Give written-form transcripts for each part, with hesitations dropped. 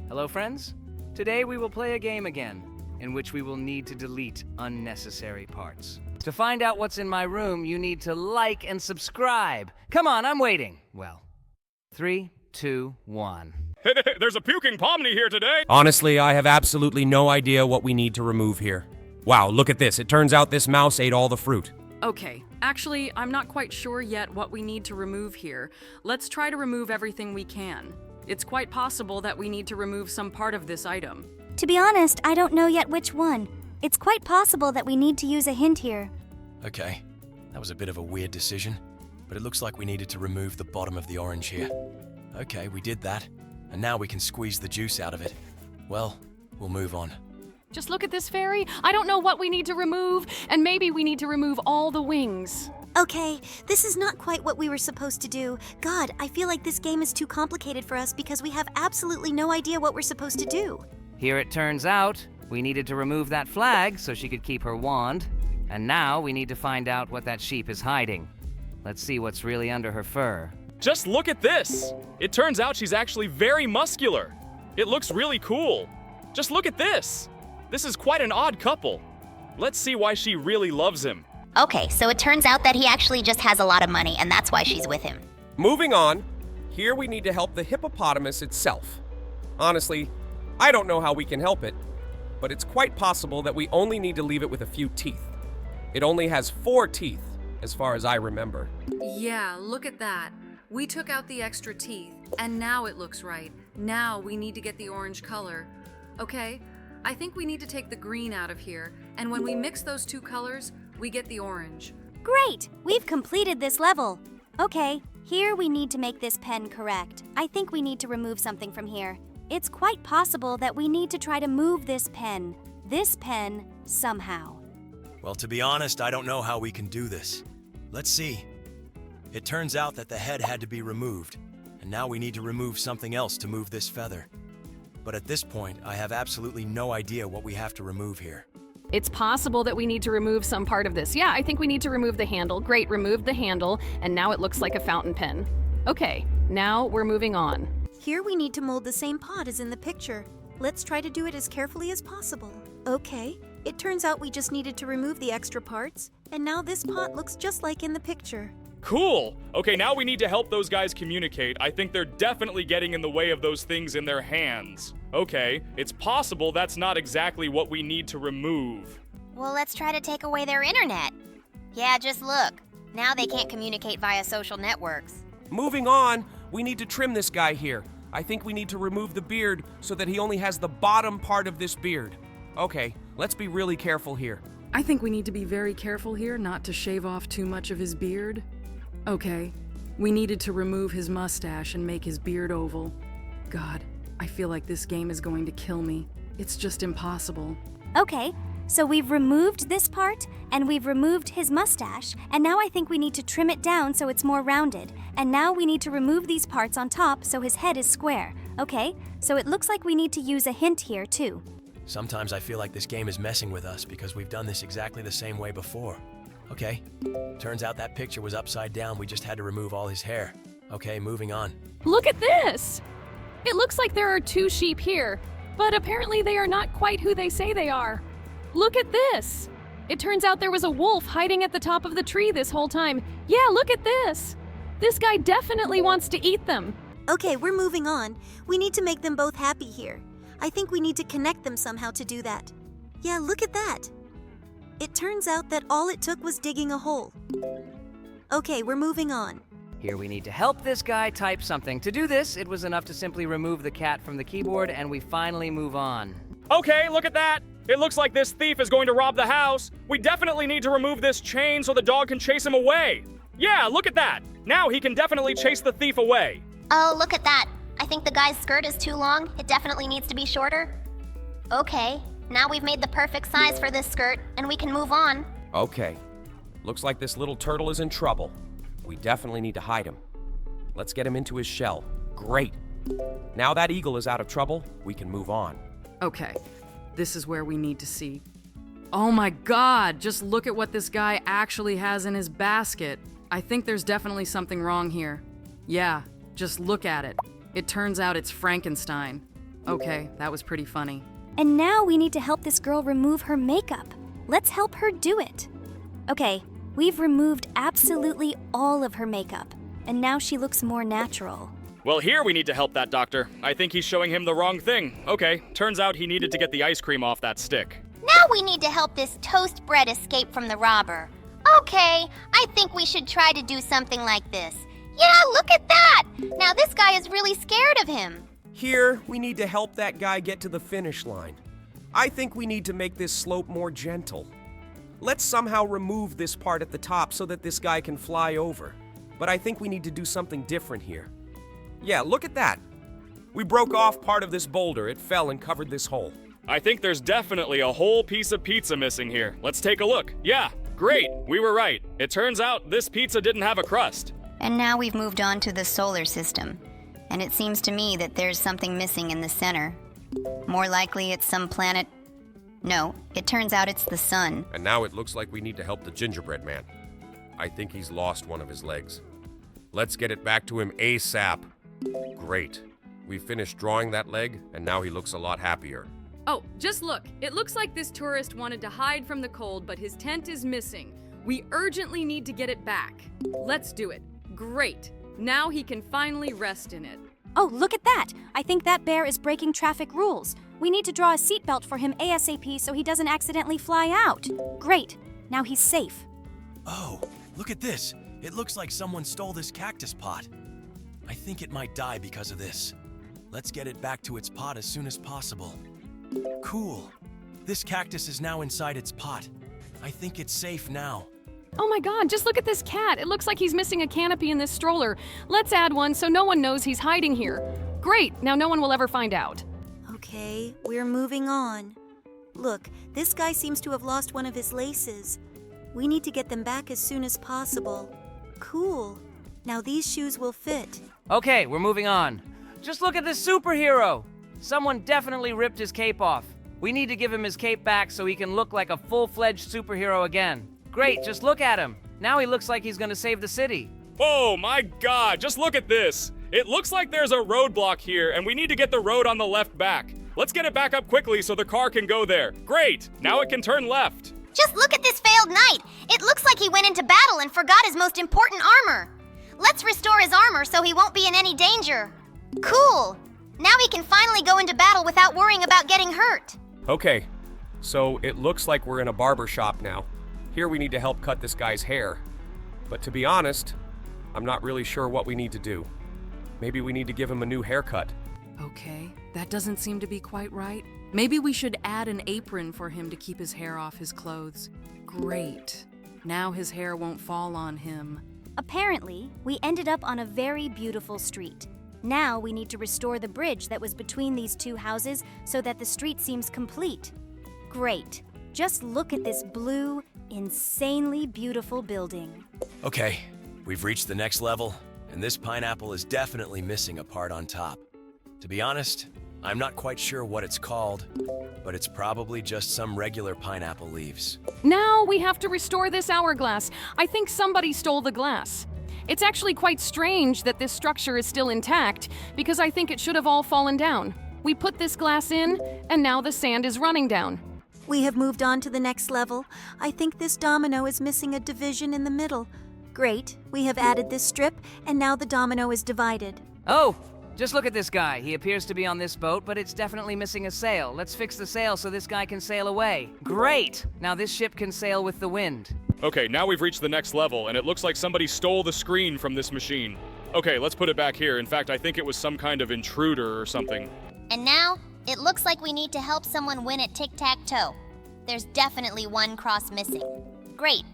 Hello, friends. Today we will play a game again, in which we will need to delete unnecessary parts. To find out what's in my room, you need to like and subscribe. Come on, I'm waiting. Well, 3, 2, 1. There's a puking pomni here today! Honestly, I have absolutely no idea what we need to remove here. Wow, look at this. It turns out this mouse ate all the fruit. Okay, actually, I'm not quite sure yet what we need to remove here. Let's try to remove everything we can. It's quite possible that we need to remove some part of this item. To be honest, I don't know yet which one. It's quite possible that we need to use a hint here. Okay, that was a bit of a weird decision, but it looks like we needed to remove the bottom of the orange here. Okay, we did that, and now we can squeeze the juice out of it. Well, we'll move on. Just look at this fairy. I don't know what we need to remove, and maybe we need to remove all the wings. Okay, this is not quite what we were supposed to do. God, I feel like this game is too complicated for us because we have absolutely no idea what we're supposed to do. Here it turns out, we needed to remove that flag so she could keep her wand. And now we need to find out what that sheep is hiding. Let's see what's really under her fur. Just look at this! It turns out she's actually very muscular. It looks really cool. Just look at this! This is quite an odd couple. Let's see why she really loves him. Okay, so it turns out that he actually just has a lot of money, and that's why she's with him. Moving on, here we need to help the hippopotamus itself. Honestly, I don't know how we can help it, but it's quite possible that we only need to leave it with a few teeth. It only has 4 teeth, as far as I remember. Yeah, look at that. We took out the extra teeth, and now it looks right. Now we need to get the orange color. Okay, I think we need to take the green out of here, and when we mix those two colors, we get the orange. Great! We've completed this level. Okay, here we need to make this pen correct. I think we need to remove something from here. It's quite possible that we need to try to move this pen, somehow. Well, to be honest, I don't know how we can do this. Let's see. It turns out that the head had to be removed, and now we need to remove something else to move this feather. But at this point, I have absolutely no idea what we have to remove here. It's possible that we need to remove some part of this. Yeah, I think we need to remove the handle. Great, removed the handle, and now it looks like a fountain pen. Okay, now we're moving on. Here we need to mold the same pot as in the picture. Let's try to do it as carefully as possible. Okay, it turns out we just needed to remove the extra parts, and now this pot looks just like in the picture. Cool! Okay, now we need to help those guys communicate. I think they're definitely getting in the way of those things in their hands. Okay, it's possible that's not exactly what we need to remove. Well, let's try to take away their internet. Yeah, just look. Now they can't communicate via social networks. Moving on, we need to trim this guy here. I think we need to remove the beard so that he only has the bottom part of this beard. Okay, let's be really careful here. I think we need to be very careful here not to shave off too much of his beard. Okay, we needed to remove his mustache and make his beard oval. God, I feel like this game is going to kill me. It's just impossible. Okay, so we've removed this part, and we've removed his mustache, and now I think we need to trim it down so it's more rounded. And now we need to remove these parts on top so his head is square. Okay, so it looks like we need to use a hint here too. Sometimes I feel like this game is messing with us because we've done this exactly the same way before. Okay, turns out that picture was upside down. We just had to remove all his hair. Okay, moving on. Look at this! It looks like there are 2 sheep here, but apparently they are not quite who they say they are. Look at this! It turns out there was a wolf hiding at the top of the tree this whole time. Yeah, look at this! This guy definitely wants to eat them. Okay, we're moving on. We need to make them both happy here. I think we need to connect them somehow to do that. Yeah, look at that. It turns out that all it took was digging a hole. Okay, we're moving on. Here we need to help this guy type something. To do this, it was enough to simply remove the cat from the keyboard, and we finally move on. Okay, look at that! It looks like this thief is going to rob the house. We definitely need to remove this chain so the dog can chase him away. Yeah, look at that! Now he can definitely chase the thief away. Oh, look at that. I think the guy's skirt is too long. It definitely needs to be shorter. Okay, now we've made the perfect size for this skirt, and we can move on. Okay, looks like this little turtle is in trouble. We definitely need to hide him. Let's get him into his shell. Great. Now that eagle is out of trouble, we can move on. Okay, this is where we need to see. Oh my God, just look at what this guy actually has in his basket. I think there's definitely something wrong here. Yeah, just look at it. It turns out it's Frankenstein. Okay, that was pretty funny. And now we need to help this girl remove her makeup. Let's help her do it. Okay, we've removed absolutely all of her makeup, and now she looks more natural. Well, here we need to help that doctor. I think he's showing him the wrong thing. Okay, turns out he needed to get the ice cream off that stick. Now we need to help this toast bread escape from the robber. Okay, I think we should try to do something like this. Yeah, look at that! Now this guy is really scared of him. Here, we need to help that guy get to the finish line. I think we need to make this slope more gentle. Let's somehow remove this part at the top so that this guy can fly over. But I think we need to do something different here. Yeah, look at that. We broke off part of this boulder. It fell and covered this hole. I think there's definitely a whole piece of pizza missing here. Let's take a look. Yeah, great, we were right. It turns out this pizza didn't have a crust. And now we've moved on to the solar system. And it seems to me that there's something missing in the center. More likely it's some planet. No, it turns out it's the sun. And now it looks like we need to help the gingerbread man. I think he's lost one of his legs. Let's get it back to him ASAP. Great. We finished drawing that leg, and now he looks a lot happier. Oh, just look. It looks like this tourist wanted to hide from the cold, but his tent is missing. We urgently need to get it back. Let's do it. Great. Now he can finally rest in it. Oh, look at that! I think that bear is breaking traffic rules. We need to draw a seatbelt for him ASAP so he doesn't accidentally fly out. Great. Now he's safe. Oh, look at this. It looks like someone stole this cactus pot. I think it might die because of this. Let's get it back to its pot as soon as possible. Cool. This cactus is now inside its pot. I think it's safe now. Oh my god, just look at this cat. It looks like he's missing a canopy in this stroller. Let's add one so no one knows he's hiding here. Great, now no one will ever find out. Okay, we're moving on. Look, this guy seems to have lost one of his laces. We need to get them back as soon as possible. Cool. Now these shoes will fit. Okay, we're moving on. Just look at this superhero! Someone definitely ripped his cape off. We need to give him his cape back so he can look like a full-fledged superhero again. Great, just look at him. Now he looks like he's gonna save the city. Oh my god, just look at this. It looks like there's a roadblock here, and we need to get the road on the left back. Let's get it back up quickly so the car can go there. Great, now it can turn left. Just look at this failed knight. It looks like he went into battle and forgot his most important armor. Let's restore his armor so he won't be in any danger. Cool. Now he can finally go into battle without worrying about getting hurt. Okay, so it looks like we're in a barber shop now. Here we need to help cut this guy's hair. But to be honest, I'm not really sure what we need to do. Maybe we need to give him a new haircut. Okay, that doesn't seem to be quite right. Maybe we should add an apron for him to keep his hair off his clothes. Great. Now his hair won't fall on him. Apparently, we ended up on a very beautiful street. Now we need to restore the bridge that was between these two houses so that the street seems complete. Great. Just look at this blue, insanely beautiful building. Okay, we've reached the next level, and this pineapple is definitely missing a part on top. To be honest, I'm not quite sure what it's called, but it's probably just some regular pineapple leaves. Now we have to restore this hourglass. I think somebody stole the glass. It's actually quite strange that this structure is still intact, because I think it should have all fallen down. We put this glass in, and now the sand is running down. We have moved on to the next level. I think this domino is missing a division in the middle. Great, we have added this strip, and now the domino is divided. Oh, just look at this guy. He appears to be on this boat, but it's definitely missing a sail. Let's fix the sail so this guy can sail away. Great! Now this ship can sail with the wind. Okay, now we've reached the next level, and it looks like somebody stole the screen from this machine. Okay, let's put it back here. In fact, I think it was some kind of intruder or something. And now, it looks like we need to help someone win at tic-tac-toe. There's definitely one cross missing. Great.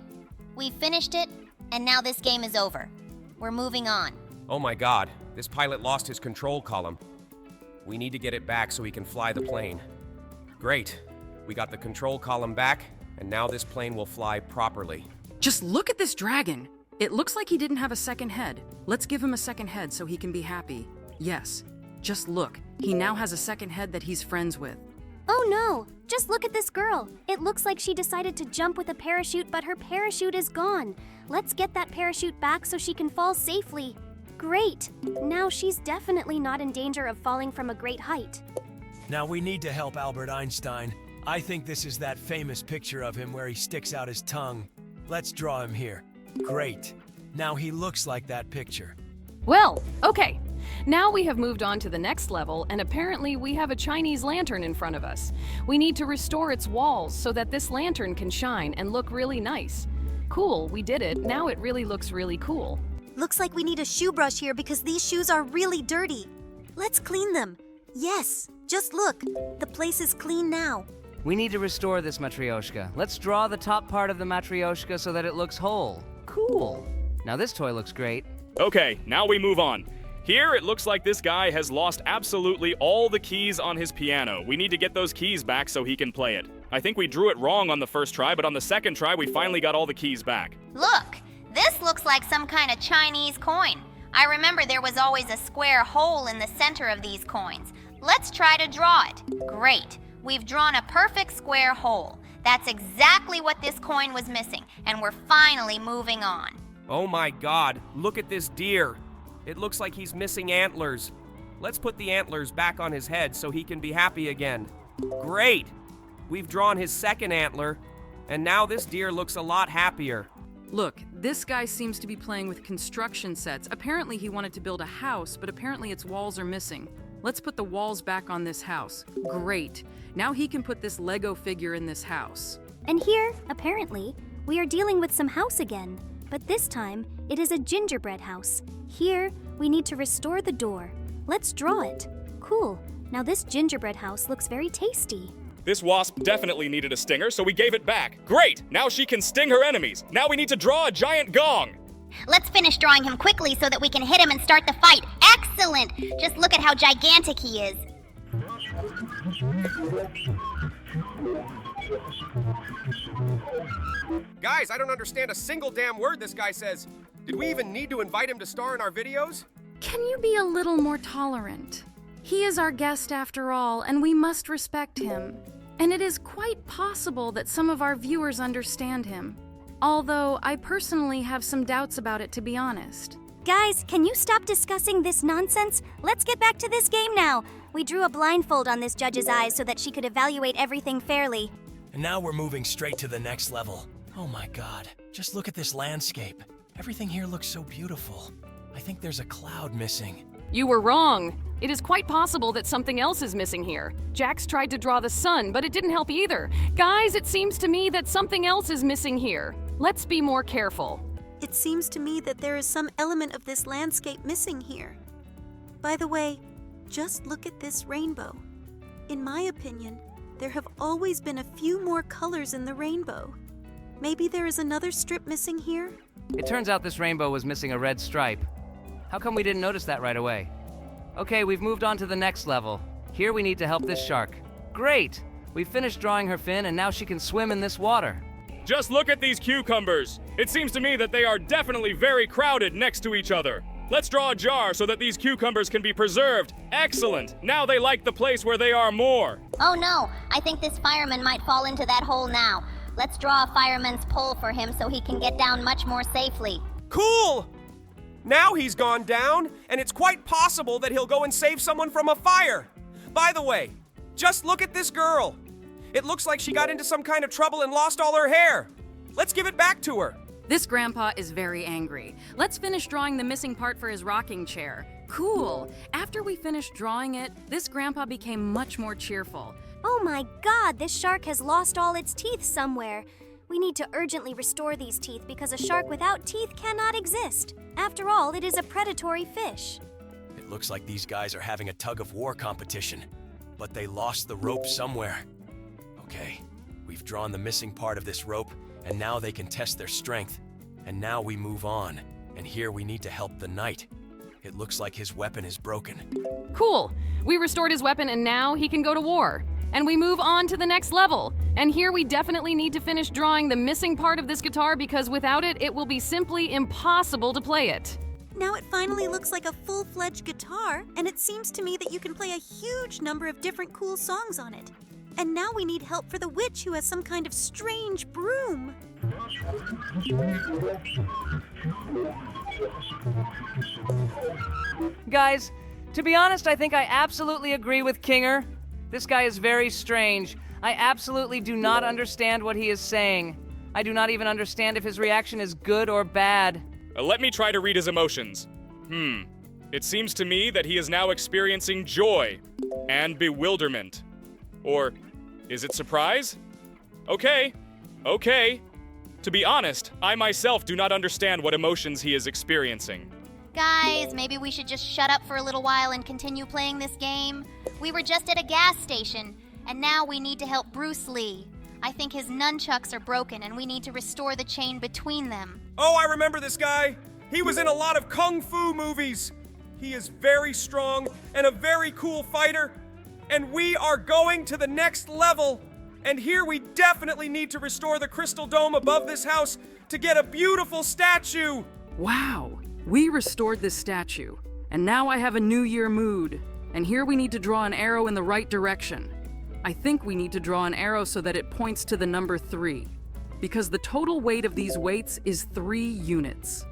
We finished it, and now this game is over. We're moving on. Oh my god, this pilot lost his control column. We need to get it back so he can fly the plane. Great. We got the control column back, and now this plane will fly properly. Just look at this dragon. It looks like he didn't have a second head. Let's give him a second head so he can be happy. Yes, just look. He now has a second head that he's friends with. Oh no! Just look at this girl. It looks like she decided to jump with a parachute, but her parachute is gone. Let's get that parachute back so she can fall safely. Great! Now she's definitely not in danger of falling from a great height. Now we need to help Albert Einstein. I think this is that famous picture of him where he sticks out his tongue. Let's draw him here. Great. Now he looks like that picture. Well, okay. Now we have moved on to the next level, and apparently we have a Chinese lantern in front of us. We need to restore its walls so that this lantern can shine and look really nice. Cool, we did it. Now it really looks really cool. Looks like we need a shoe brush here because these shoes are really dirty. Let's clean them. Yes, just look. The place is clean now. We need to restore this Matryoshka. Let's draw the top part of the Matryoshka so that it looks whole. Cool. Now this toy looks great. Okay, now we move on. Here, it looks like this guy has lost absolutely all the keys on his piano. We need to get those keys back so he can play it. I think we drew it wrong on the first try, but on the second try, we finally got all the keys back. Look, this looks like some kind of Chinese coin. I remember there was always a square hole in the center of these coins. Let's try to draw it. Great. We've drawn a perfect square hole. That's exactly what this coin was missing, and we're finally moving on. Oh my God, look at this deer. It looks like he's missing antlers. Let's put the antlers back on his head so he can be happy again. Great! We've drawn his second antler, and now this deer looks a lot happier. Look, this guy seems to be playing with construction sets. Apparently he wanted to build a house, but apparently its walls are missing. Let's put the walls back on this house. Great. Now he can put this Lego figure in this house. And here, apparently, we are dealing with some house again. But this time, it is a gingerbread house. Here, we need to restore the door. Let's draw it. Cool. Now this gingerbread house looks very tasty. This wasp definitely needed a stinger, so we gave it back. Great! Now she can sting her enemies. Now we need to draw a giant gong. Let's finish drawing him quickly so that we can hit him and start the fight. Excellent! Just look at how gigantic he is. Guys, I don't understand a single damn word this guy says. Did we even need to invite him to star in our videos? Can you be a little more tolerant? He is our guest after all, and we must respect him. And it is quite possible that some of our viewers understand him. Although I personally have some doubts about it, to be honest. Guys, can you stop discussing this nonsense? Let's get back to this game now. We drew a blindfold on this judge's eyes so that she could evaluate everything fairly. And now we're moving straight to the next level. Oh my God, just look at this landscape. Everything here looks so beautiful. I think there's a cloud missing. You were wrong. It is quite possible that something else is missing here. Jax tried to draw the sun, but it didn't help either. Guys, it seems to me that something else is missing here. Let's be more careful. It seems to me that there is some element of this landscape missing here. By the way, just look at this rainbow. In my opinion, there have always been a few more colors in the rainbow. Maybe there is another strip missing here? It turns out this rainbow was missing a red stripe. How come we didn't notice that right away? Okay, we've moved on to the next level. Here we need to help this shark. Great! We've finished drawing her fin and now she can swim in this water. Just look at these cucumbers. It seems to me that they are definitely very crowded next to each other. Let's draw a jar so that these cucumbers can be preserved. Excellent! Now they like the place where they are more. Oh no, I think this fireman might fall into that hole now. Let's draw a fireman's pole for him so he can get down much more safely. Cool! Now he's gone down, and it's quite possible that he'll go and save someone from a fire. By the way, just look at this girl. It looks like she got into some kind of trouble and lost all her hair. Let's give it back to her. This grandpa is very angry. Let's finish drawing the missing part for his rocking chair. Cool. After we finished drawing it, this grandpa became much more cheerful. Oh my God, this shark has lost all its teeth somewhere. We need to urgently restore these teeth because a shark without teeth cannot exist. After all, it is a predatory fish. It looks like these guys are having a tug-of-war competition, but they lost the rope somewhere. Okay, we've drawn the missing part of this rope, and now they can test their strength. And now we move on, and here we need to help the knight. It looks like his weapon is broken. Cool. We restored his weapon and now he can go to war. And we move on to the next level. And here we definitely need to finish drawing the missing part of this guitar because without it, it will be simply impossible to play it. Now it finally looks like a full-fledged guitar, and it seems to me that you can play a huge number of different cool songs on it. And now we need help for the witch who has some kind of strange broom. Guys, to be honest, I think I absolutely agree with Kinger. This guy is very strange. I absolutely do not understand what he is saying. I do not even understand if his reaction is good or bad. Let me try to read his emotions. It seems to me that he is now experiencing joy and bewilderment. Or is it surprise? Okay. To be honest, I myself do not understand what emotions he is experiencing. Guys, maybe we should just shut up for a little while and continue playing this game. We were just at a gas station, and now we need to help Bruce Lee. I think his nunchucks are broken, and we need to restore the chain between them. Oh, I remember this guy. He was in a lot of kung fu movies. He is very strong and a very cool fighter. And we are going to the next level. And here we definitely need to restore the crystal dome above this house to get a beautiful statue. Wow, we restored this statue. And now I have a New Year mood. And here we need to draw an arrow in the right direction. I think we need to draw an arrow so that it points to the number 3. Because the total weight of these weights is 3 units.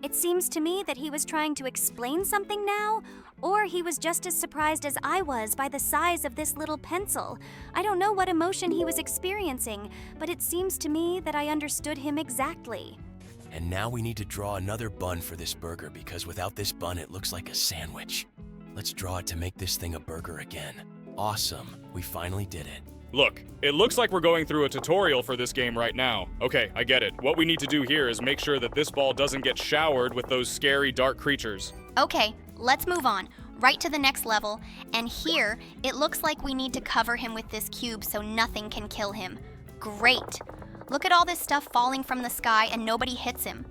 It seems to me that he was trying to explain something now, or he was just as surprised as I was by the size of this little pencil. I don't know what emotion he was experiencing, but it seems to me that I understood him exactly. And now we need to draw another bun for this burger because without this bun, it looks like a sandwich. Let's draw it to make this thing a burger again. Awesome, we finally did it. Look, it looks like we're going through a tutorial for this game right now. Okay, I get it. What we need to do here is make sure that this ball doesn't get showered with those scary dark creatures. Okay, let's move on. Right to the next level. And here, it looks like we need to cover him with this cube so nothing can kill him. Great. Look at all this stuff falling from the sky and nobody hits him.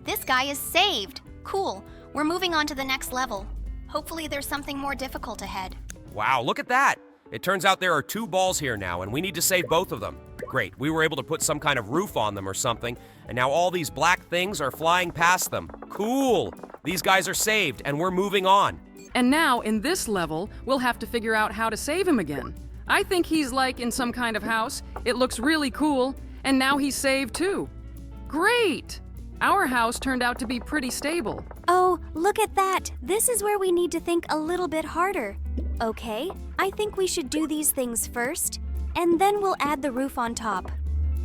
This guy is saved. Cool. We're moving on to the next level. Hopefully there's something more difficult ahead. Wow, look at that. It turns out there are 2 balls here now, and we need to save both of them. Great, we were able to put some kind of roof on them or something, and now all these black things are flying past them. Cool! These guys are saved, and we're moving on. And now, in this level, we'll have to figure out how to save him again. I think he's like in some kind of house. It looks really cool, and now he's saved too. Great! Our house turned out to be pretty stable. Oh, look at that! This is where we need to think a little bit harder. Okay, I think we should do these things first, and then we'll add the roof on top.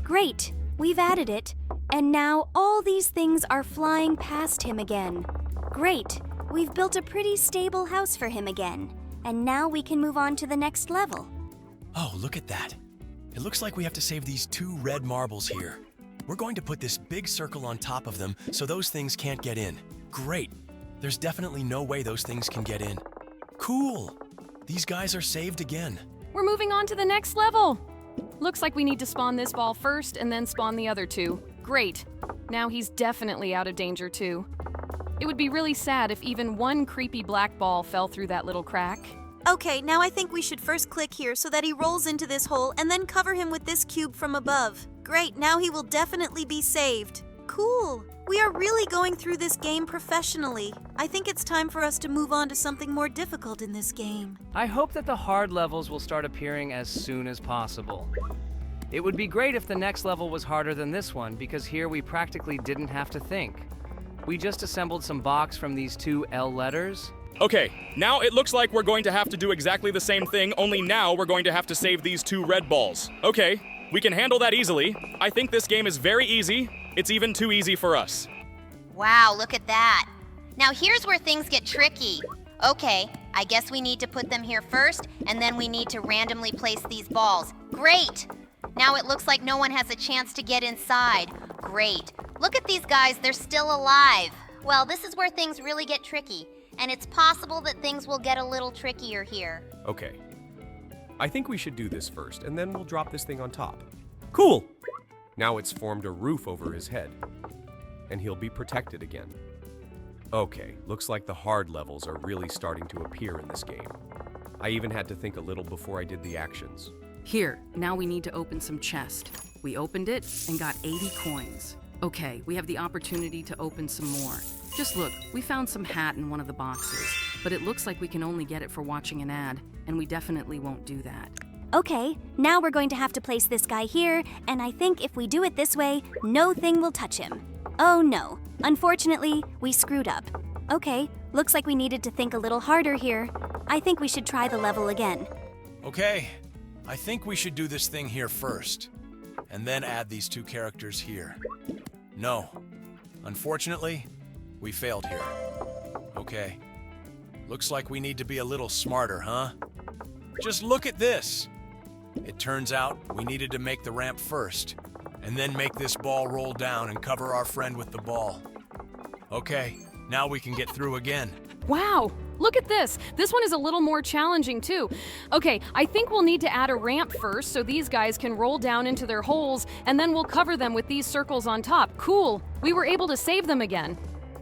Great, we've added it, and now all these things are flying past him again. Great, we've built a pretty stable house for him again, and now we can move on to the next level. Oh, look at that. It looks like we have to save these 2 red marbles here. We're going to put this big circle on top of them so those things can't get in. Great. There's definitely no way those things can get in. Cool. These guys are saved again. We're moving on to the next level. Looks like we need to spawn this ball first and then spawn the other 2. Great. Now he's definitely out of danger too. It would be really sad if even one creepy black ball fell through that little crack. Okay, now I think we should first click here so that he rolls into this hole and then cover him with this cube from above. Great, now he will definitely be saved. Cool. We are really going through this game professionally. I think it's time for us to move on to something more difficult in this game. I hope that the hard levels will start appearing as soon as possible. It would be great if the next level was harder than this one, because here we practically didn't have to think. We just assembled some blocks from these 2 L letters. Okay, now it looks like we're going to have to do exactly the same thing, only now we're going to have to save these 2 red balls. Okay, we can handle that easily. I think this game is very easy. It's even too easy for us. Wow, look at that. Now here's where things get tricky. Okay, I guess we need to put them here first, and then we need to randomly place these balls. Great! Now it looks like no one has a chance to get inside. Great. Look at these guys, they're still alive. Well, this is where things really get tricky, and it's possible that things will get a little trickier here. Okay. I think we should do this first, and then we'll drop this thing on top. Cool! Now it's formed a roof over his head, and he'll be protected again. Okay, looks like the hard levels are really starting to appear in this game. I even had to think a little before I did the actions. Here, now we need to open some chest. We opened it and got 80 coins. Okay, we have the opportunity to open some more. Just look, we found some hat in one of the boxes, but it looks like we can only get it for watching an ad, and we definitely won't do that. Okay, now we're going to have to place this guy here, and I think if we do it this way, no thing will touch him. Oh no, unfortunately, we screwed up. Okay, looks like we needed to think a little harder here. I think we should try the level again. Okay, I think we should do this thing here first, and then add these two characters here. No, unfortunately, we failed here. Okay, looks like we need to be a little smarter, huh? Just look at this. It turns out we needed to make the ramp first, and then make this ball roll down and cover our friend with the ball. Okay, now we can get through again. Wow, look at this. This one is a little more challenging too. Okay, I think we'll need to add a ramp first so these guys can roll down into their holes, and then we'll cover them with these circles on top. Cool, we were able to save them again.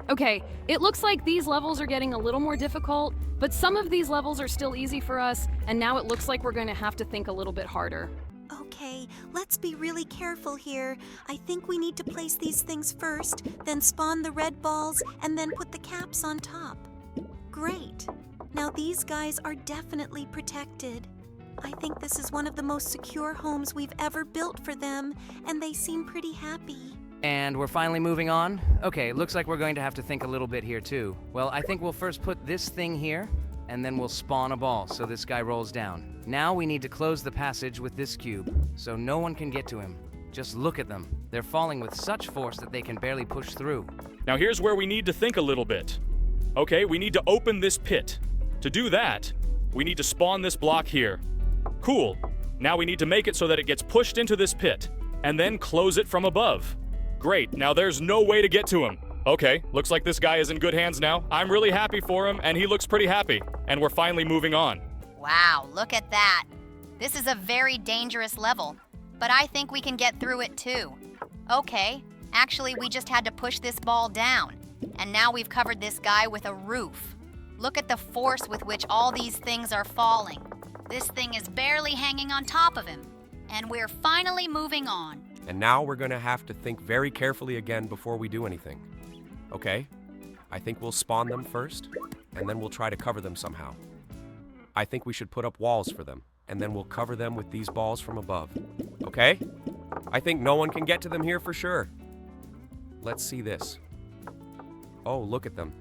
Okay, it looks like these levels are getting a little more difficult, but some of these levels are still easy for us, and now it looks like we're going to have to think a little bit harder. Okay, let's be really careful here. I think we need to place these things first, then spawn the red balls, and then put the caps on top. Great. Now these guys are definitely protected. I think this is one of the most secure homes we've ever built for them, and they seem pretty happy. And we're finally moving on? Okay, looks like we're going to have to think a little bit here too. Well, I think we'll first put this thing here, and then we'll spawn a ball so this guy rolls down. Now we need to close the passage with this cube, so no one can get to him. Just look at them. They're falling with such force that they can barely push through. Now here's where we need to think a little bit. Okay, we need to open this pit. To do that, we need to spawn this block here. Cool. Now we need to make it so that it gets pushed into this pit, and then close it from above. Great, now there's no way to get to him. Okay, looks like this guy is in good hands now. I'm really happy for him, and he looks pretty happy. And we're finally moving on. Wow, look at that. This is a very dangerous level, but I think we can get through it too. Okay, actually we just had to push this ball down, and now we've covered this guy with a roof. Look at the force with which all these things are falling. This thing is barely hanging on top of him, and we're finally moving on. And now we're going to have to think very carefully again before we do anything. Okay, I think we'll spawn them first, and then we'll try to cover them somehow. I think we should put up walls for them, and then we'll cover them with these balls from above. Okay? I think no one can get to them here for sure. Let's see this. Oh, look at them.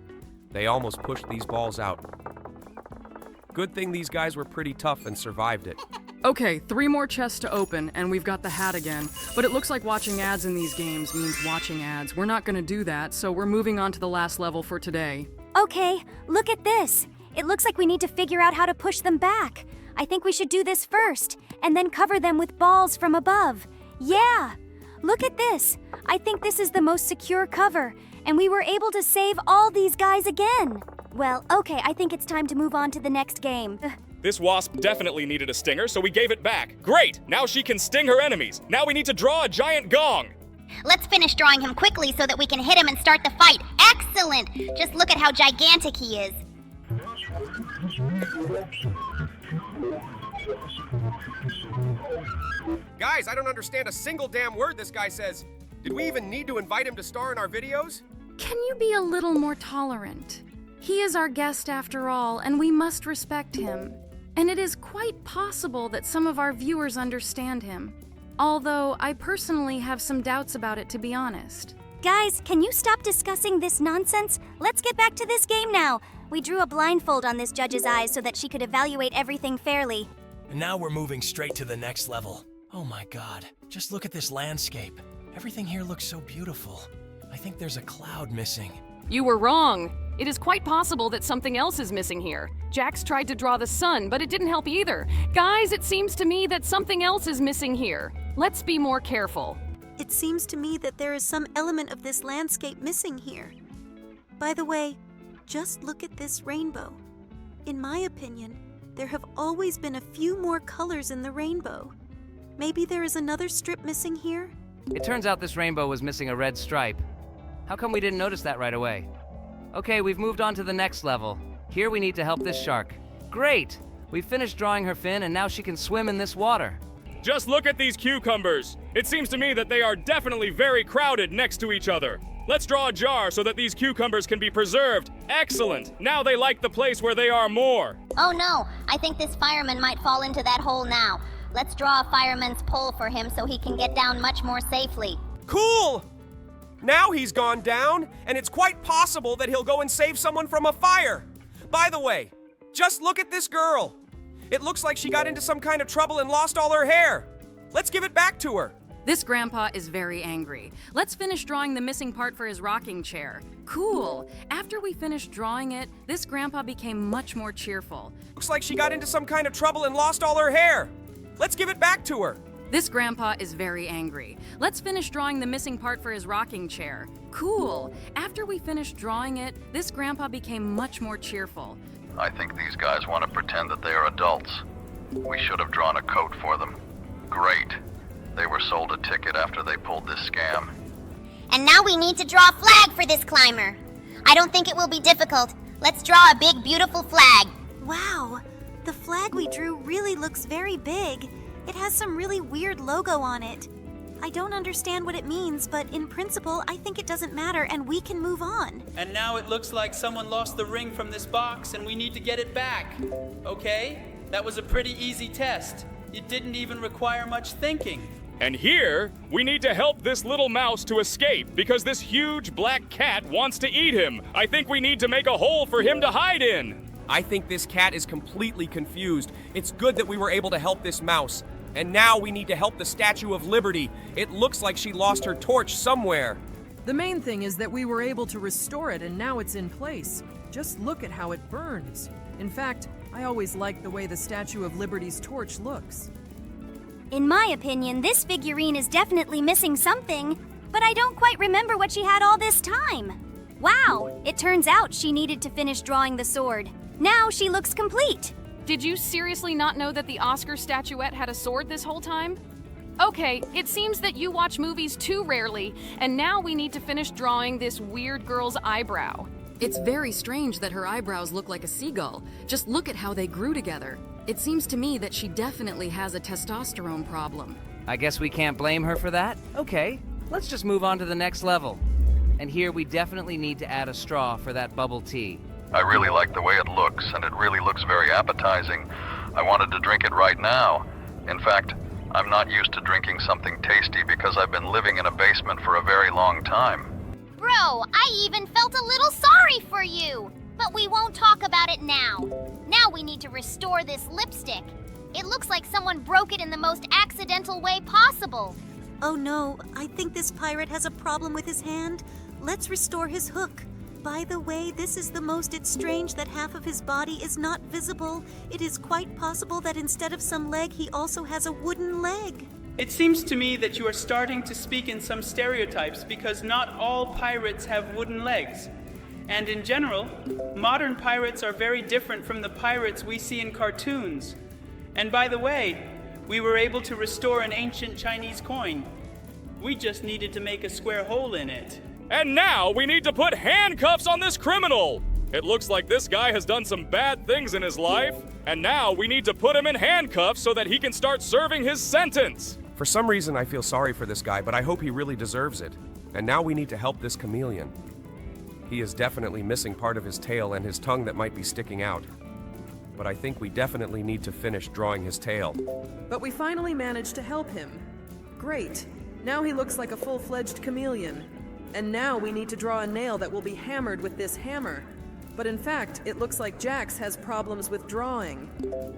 They almost pushed these balls out. Good thing these guys were pretty tough and survived it. Okay, 3 more chests to open, and we've got the hat again. But it looks like watching ads in these games means watching ads. We're not gonna do that, so we're moving on to the last level for today. Okay, look at this. It looks like we need to figure out how to push them back. I think we should do this first, and then cover them with balls from above. Yeah! Look at this. I think this is the most secure cover, and we were able to save all these guys again. Well, okay, I think it's time to move on to the next game. This wasp definitely needed a stinger, so we gave it back. Great! Now she can sting her enemies. Now we need to draw a giant gong. Let's finish drawing him quickly so that we can hit him and start the fight. Excellent! Just look at how gigantic he is. Guys, I don't understand a single damn word this guy says. Did we even need to invite him to star in our videos? Can you be a little more tolerant? He is our guest after all, and we must respect him. And it is quite possible that some of our viewers understand him. Although I personally have some doubts about it, to be honest. Guys, can you stop discussing this nonsense? Let's get back to this game now. We drew a blindfold on this judge's eyes so that she could evaluate everything fairly. And now we're moving straight to the next level. Oh my god, just look at this landscape. Everything here looks so beautiful. I think there's a cloud missing. You were wrong. It is quite possible that something else is missing here. Jax tried to draw the sun, but it didn't help either. Guys, it seems to me that something else is missing here. Let's be more careful. It seems to me that there is some element of this landscape missing here. By the way, just look at this rainbow. In my opinion, there have always been a few more colors in the rainbow. Maybe there is another strip missing here? It turns out this rainbow was missing a red stripe. How come we didn't notice that right away? Okay, we've moved on to the next level. Here we need to help this shark. Great! We've finished drawing her fin, and now she can swim in this water. Just look at these cucumbers. It seems to me that they are definitely very crowded next to each other. Let's draw a jar so that these cucumbers can be preserved. Excellent! Now they like the place where they are more. Oh no, I think this fireman might fall into that hole now. Let's draw a fireman's pole for him so he can get down much more safely. Cool! Now he's gone down, and it's quite possible that he'll go and save someone from a fire. By the way, just look at this girl. It looks like she got into some kind of trouble and lost all her hair. Let's give it back to her. This grandpa is very angry. Let's finish drawing the missing part for his rocking chair. Cool. After we finished drawing it, this grandpa became much more cheerful. Looks like she got into some kind of trouble and lost all her hair. Let's give it back to her. This grandpa is very angry. Let's finish drawing the missing part for his rocking chair. Cool. After we finished drawing it, this grandpa became much more cheerful. I think these guys want to pretend that they are adults. We should have drawn a coat for them. Great. They were sold a ticket after they pulled this scam. And now we need to draw a flag for this climber. I don't think it will be difficult. Let's draw a big, beautiful flag. Wow, the flag we drew really looks very big. It has some really weird logo on it. I don't understand what it means, but in principle, I think it doesn't matter and we can move on. And now it looks like someone lost the ring from this box and we need to get it back. Okay, that was a pretty easy test. It didn't even require much thinking. And here, we need to help this little mouse to escape because this huge black cat wants to eat him. I think we need to make a hole for him to hide in. I think this cat is completely confused. It's good that we were able to help this mouse. And now we need to help the Statue of Liberty. It looks like she lost her torch somewhere. The main thing is that we were able to restore it and now it's in place. Just look at how it burns. In fact, I always liked the way the Statue of Liberty's torch looks. In my opinion, this figurine is definitely missing something, but I don't quite remember what she had all this time. Wow, it turns out she needed to finish drawing the sword. Now she looks complete. Did you seriously not know that the Oscar statuette had a sword this whole time? Okay, it seems that you watch movies too rarely, and now we need to finish drawing this weird girl's eyebrow. It's very strange that her eyebrows look like a seagull. Just look at how they grew together. It seems to me that she definitely has a testosterone problem. I guess we can't blame her for that. Okay, let's just move on to the next level. And here we definitely need to add a straw for that bubble tea. I really like the way it looks, and it really looks very appetizing. I wanted to drink it right now. In fact, I'm not used to drinking something tasty because I've been living in a basement for a very long time. Bro, I even felt a little sorry for you. But we won't talk about it now. Now we need to restore this lipstick. It looks like someone broke it in the most accidental way possible. Oh no, I think this pirate has a problem with his hand. Let's restore his hook. By the way, this is the most it's strange that half of his body is not visible. It is quite possible that instead of some leg, he also has a wooden leg. It seems to me that you are starting to speak in some stereotypes because not all pirates have wooden legs. And in general, modern pirates are very different from the pirates we see in cartoons. And by the way, we were able to restore an ancient Chinese coin. We just needed to make a square hole in it. And now we need to put handcuffs on this criminal. It looks like this guy has done some bad things in his life, and now we need to put him in handcuffs so that he can start serving his sentence. For some reason, I feel sorry for this guy, but I hope he really deserves it. And now we need to help this chameleon. He is definitely missing part of his tail and his tongue that might be sticking out. But I think we definitely need to finish drawing his tail. But we finally managed to help him. Great. Now he looks like a full-fledged chameleon. And now we need to draw a nail that will be hammered with this hammer. But in fact, it looks like Jax has problems with drawing.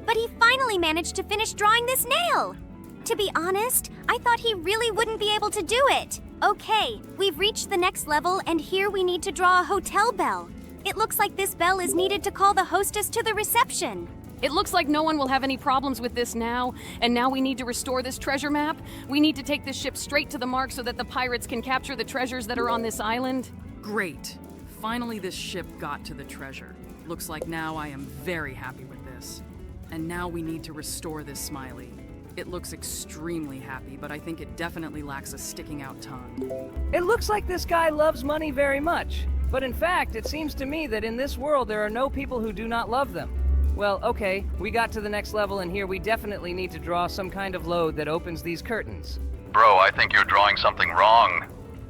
But he finally managed to finish drawing this nail. To be honest, I thought he really wouldn't be able to do it. Okay, we've reached the next level, and here we need to draw a hotel bell. It looks like this bell is needed to call the hostess to the reception. It looks like no one will have any problems with this now, and now we need to restore this treasure map. We need to take this ship straight to the mark so that the pirates can capture the treasures that are on this island. Great. Finally, this ship got to the treasure. Looks like now I am very happy with this. And now we need to restore this smiley. It looks extremely happy, but I think it definitely lacks a sticking out tongue. It looks like this guy loves money very much. But in fact, it seems to me that in this world there are no people who do not love them. Well, okay, we got to the next level, and here we definitely need to draw some kind of load that opens these curtains. Bro, I think you're drawing something wrong.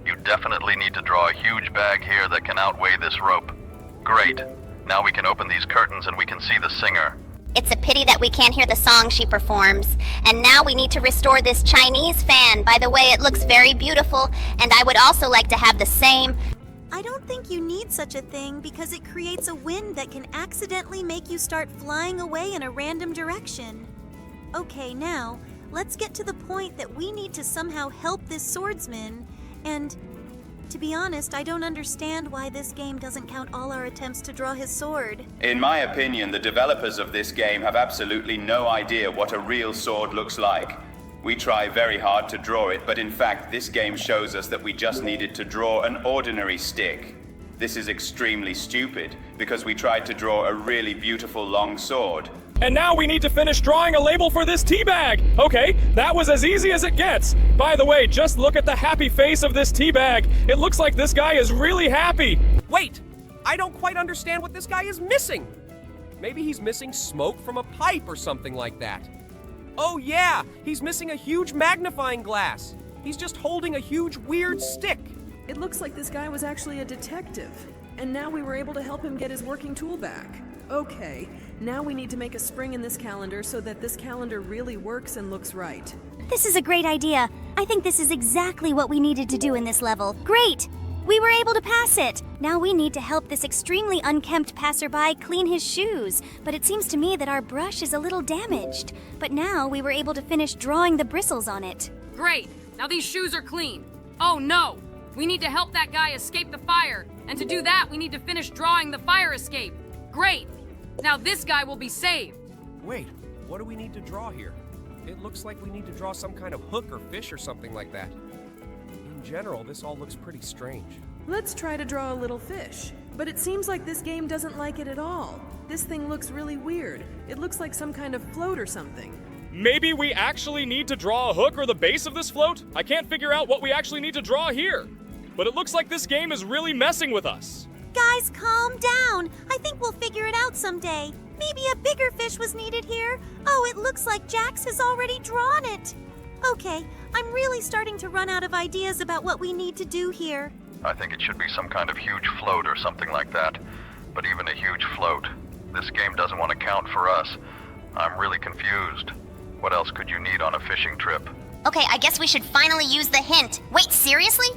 You definitely need to draw a huge bag here that can outweigh this rope. Great. Now we can open these curtains and we can see the singer. It's a pity that we can't hear the song she performs. And now we need to restore this Chinese fan. By the way, it looks very beautiful, and I would also like to have the same. I don't think you need such a thing because it creates a wind that can accidentally make you start flying away in a random direction. Okay, now, let's get to the point that we need to somehow help this swordsman, and to be honest, I don't understand why this game doesn't count all our attempts to draw his sword. In my opinion, the developers of this game have absolutely no idea what a real sword looks like. We try very hard to draw it, but in fact, this game shows us that we just needed to draw an ordinary stick. This is extremely stupid, because we tried to draw a really beautiful long sword. And now we need to finish drawing a label for this tea bag. Okay, that was as easy as it gets. By the way, just look at the happy face of this tea bag. It looks like this guy is really happy. Wait! I don't quite understand what this guy is missing. Maybe he's missing smoke from a pipe or something like that. Oh yeah, he's missing a huge magnifying glass. He's just holding a huge weird stick. It looks like this guy was actually a detective, and now we were able to help him get his working tool back. Okay, now we need to make a spring in this calendar so that this calendar really works and looks right. This is a great idea. I think this is exactly what we needed to do in this level. Great! We were able to pass it! Now we need to help this extremely unkempt passerby clean his shoes, but it seems to me that our brush is a little damaged. But now we were able to finish drawing the bristles on it. Great! Now these shoes are clean. Oh no! We need to help that guy escape the fire, and to do that we need to finish drawing the fire escape. Great! Now this guy will be saved. Wait, what do we need to draw here? It looks like we need to draw some kind of hook or fish or something like that. In general, this all looks pretty strange. Let's try to draw a little fish. But it seems like this game doesn't like it at all. This thing looks really weird. It looks like some kind of float or something. Maybe we actually need to draw a hook or the base of this float? I can't figure out what we actually need to draw here. But it looks like this game is really messing with us. Guys, calm down. I think we'll figure it out someday. Maybe a bigger fish was needed here. Oh, it looks like Jax has already drawn it. Okay, I'm really starting to run out of ideas about what we need to do here. I think it should be some kind of huge float or something like that. But even a huge float, this game doesn't want to count for us. I'm really confused. What else could you need on a fishing trip? Okay, I guess we should finally use the hint. Wait, seriously?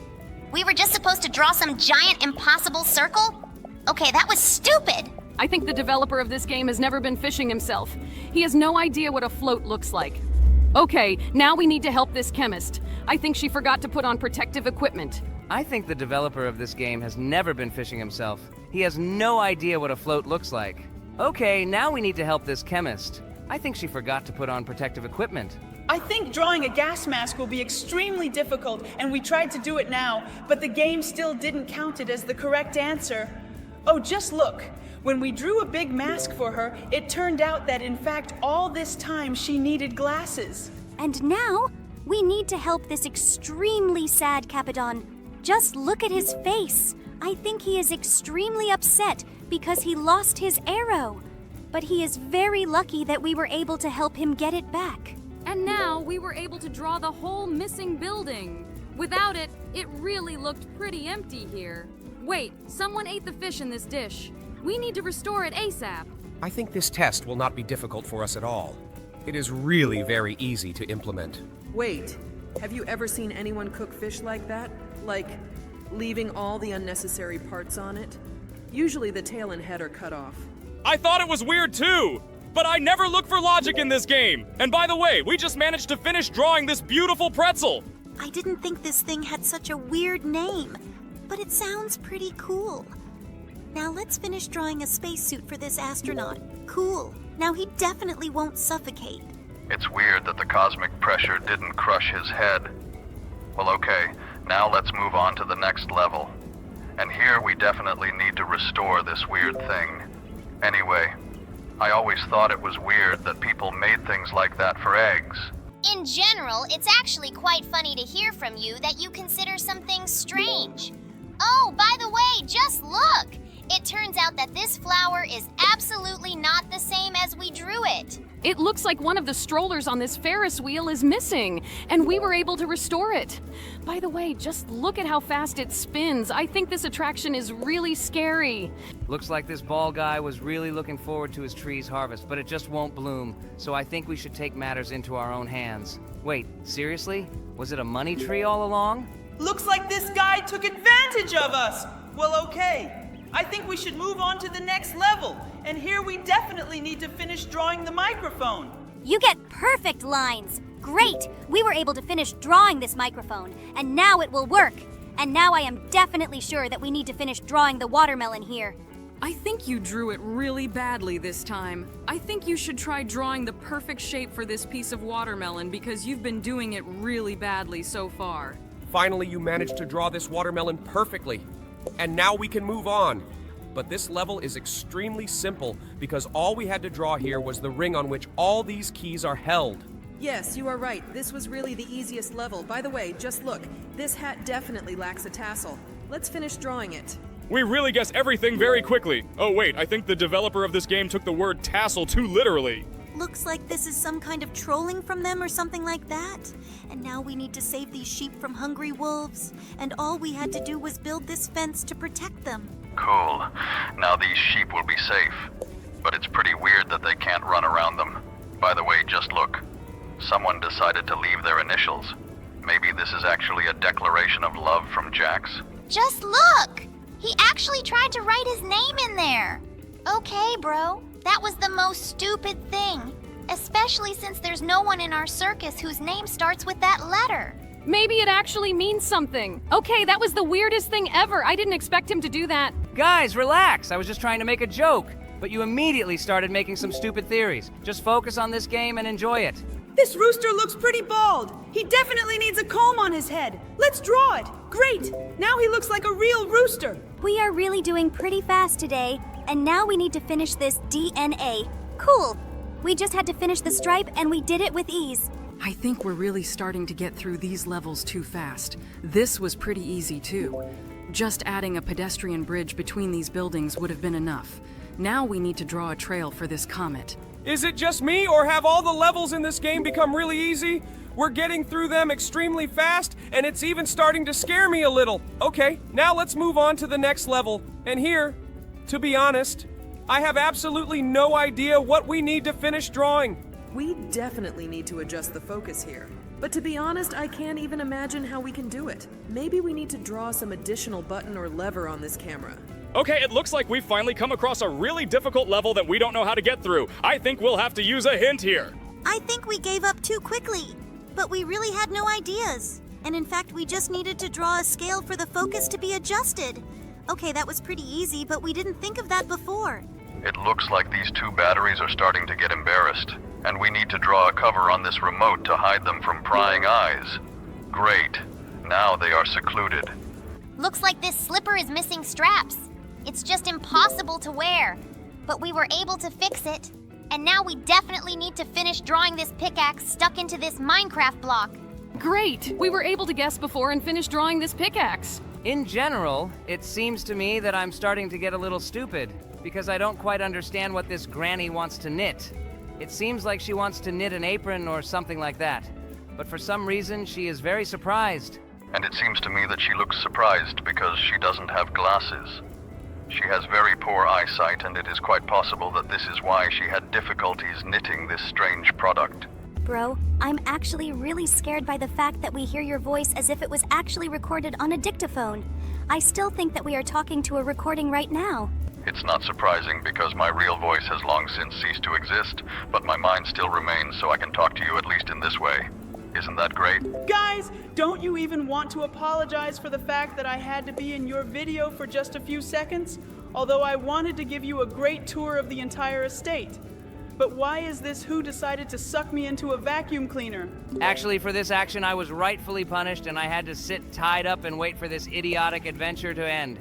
We were just supposed to draw some giant impossible circle? Okay, that was stupid! I think the developer of this game has never been fishing himself. He has no idea what a float looks like. Okay, now we need to help this chemist. I think she forgot to put on protective equipment. I think the developer of this game has never been fishing himself. He has no idea what a float looks like. Okay, now we need to help this chemist. I think she forgot to put on protective equipment. I think drawing a gas mask will be extremely difficult, and we tried to do it now, but the game still didn't count it as the correct answer. Oh, just look. When we drew a big mask for her, it turned out that in fact all this time she needed glasses. And now, we need to help this extremely sad Capadon. Just look at his face. I think he is extremely upset because he lost his arrow. But he is very lucky that we were able to help him get it back. And now we were able to draw the whole missing building. Without it, it really looked pretty empty here. Wait, someone ate the fish in this dish. We need to restore it ASAP. I think this test will not be difficult for us at all. It is really very easy to implement. Wait, have you ever seen anyone cook fish like that? Like, leaving all the unnecessary parts on it? Usually the tail and head are cut off. I thought it was weird too! But I never look for logic in this game! And by the way, we just managed to finish drawing this beautiful pretzel! I didn't think this thing had such a weird name, but it sounds pretty cool. Now let's finish drawing a spacesuit for this astronaut. Cool. Now he definitely won't suffocate. It's weird that the cosmic pressure didn't crush his head. Well, okay, now let's move on to the next level. And here we definitely need to restore this weird thing. Anyway, I always thought it was weird that people made things like that for eggs. In general, it's actually quite funny to hear from you that you consider some things strange. Oh, by the way, just look! It turns out that this flower is absolutely not the same as we drew it. It looks like one of the strollers on this Ferris wheel is missing, and we were able to restore it. By the way, just look at how fast it spins. I think this attraction is really scary. Looks like this ball guy was really looking forward to his tree's harvest, but it just won't bloom, so I think we should take matters into our own hands. Wait, seriously? Was it a money tree all along? Looks like this guy took advantage of us. Well, okay. I think we should move on to the next level. And here we definitely need to finish drawing the microphone. You get perfect lines. Great! We were able to finish drawing this microphone, and now it will work. And now I am definitely sure that we need to finish drawing the watermelon here. I think you drew it really badly this time. I think you should try drawing the perfect shape for this piece of watermelon because you've been doing it really badly so far. Finally, you managed to draw this watermelon perfectly. And now we can move on. But this level is extremely simple because all we had to draw here was the ring on which all these keys are held. Yes, you are right. This was really the easiest level. By the way, just look. This hat definitely lacks a tassel. Let's finish drawing it. We really guess everything very quickly. Oh wait, I think the developer of this game took the word tassel too literally. Looks like this is some kind of trolling from them or something like that. And now we need to save these sheep from hungry wolves. And all we had to do was build this fence to protect them. Cool. Now these sheep will be safe. But it's pretty weird that they can't run around them. By the way, just look. Someone decided to leave their initials. Maybe this is actually a declaration of love from Jax. Just look! He actually tried to write his name in there. Okay, bro. That was the most stupid thing. Especially since there's no one in our circus whose name starts with that letter. Maybe it actually means something. Okay, that was the weirdest thing ever. I didn't expect him to do that. Guys, relax. I was just trying to make a joke. But you immediately started making some stupid theories. Just focus on this game and enjoy it. This rooster looks pretty bald. He definitely needs a comb on his head. Let's draw it. Great. Now he looks like a real rooster. We are really doing pretty fast today, and now we need to finish this DNA. Cool. We just had to finish the stripe, and we did it with ease. I think we're really starting to get through these levels too fast. This was pretty easy too. Just adding a pedestrian bridge between these buildings would have been enough. Now we need to draw a trail for this comet. Is it just me, or have all the levels in this game become really easy? We're getting through them extremely fast, and it's even starting to scare me a little. Okay, now let's move on to the next level. And here, to be honest, I have absolutely no idea what we need to finish drawing. We definitely need to adjust the focus here. But to be honest, I can't even imagine how we can do it. Maybe we need to draw some additional button or lever on this camera. Okay, it looks like we've finally come across a really difficult level that we don't know how to get through. I think we'll have to use a hint here. I think we gave up too quickly, but we really had no ideas. And in fact, we just needed to draw a scale for the focus to be adjusted. Okay, that was pretty easy, but we didn't think of that before. It looks like these two batteries are starting to get embarrassed, and we need to draw a cover on this remote to hide them from prying eyes. Great. Now they are secluded. Looks like this slipper is missing straps. It's just impossible to wear. But we were able to fix it. And now we definitely need to finish drawing this pickaxe stuck into this Minecraft block. Great! We were able to guess before and finish drawing this pickaxe. In general, it seems to me that I'm starting to get a little stupid, because I don't quite understand what this granny wants to knit. It seems like she wants to knit an apron or something like that. But for some reason, she is very surprised. And it seems to me that she looks surprised because she doesn't have glasses. She has very poor eyesight, and it is quite possible that this is why she had difficulties knitting this strange product. Bro, I'm actually really scared by the fact that we hear your voice as if it was actually recorded on a dictaphone. I still think that we are talking to a recording right now. It's not surprising because my real voice has long since ceased to exist, but my mind still remains, so I can talk to you at least in this way. Isn't that great? Guys, don't you even want to apologize for the fact that I had to be in your video for just a few seconds? Although I wanted to give you a great tour of the entire estate. But why is this who decided to suck me into a vacuum cleaner? Actually, for this action, I was rightfully punished, and I had to sit tied up and wait for this idiotic adventure to end.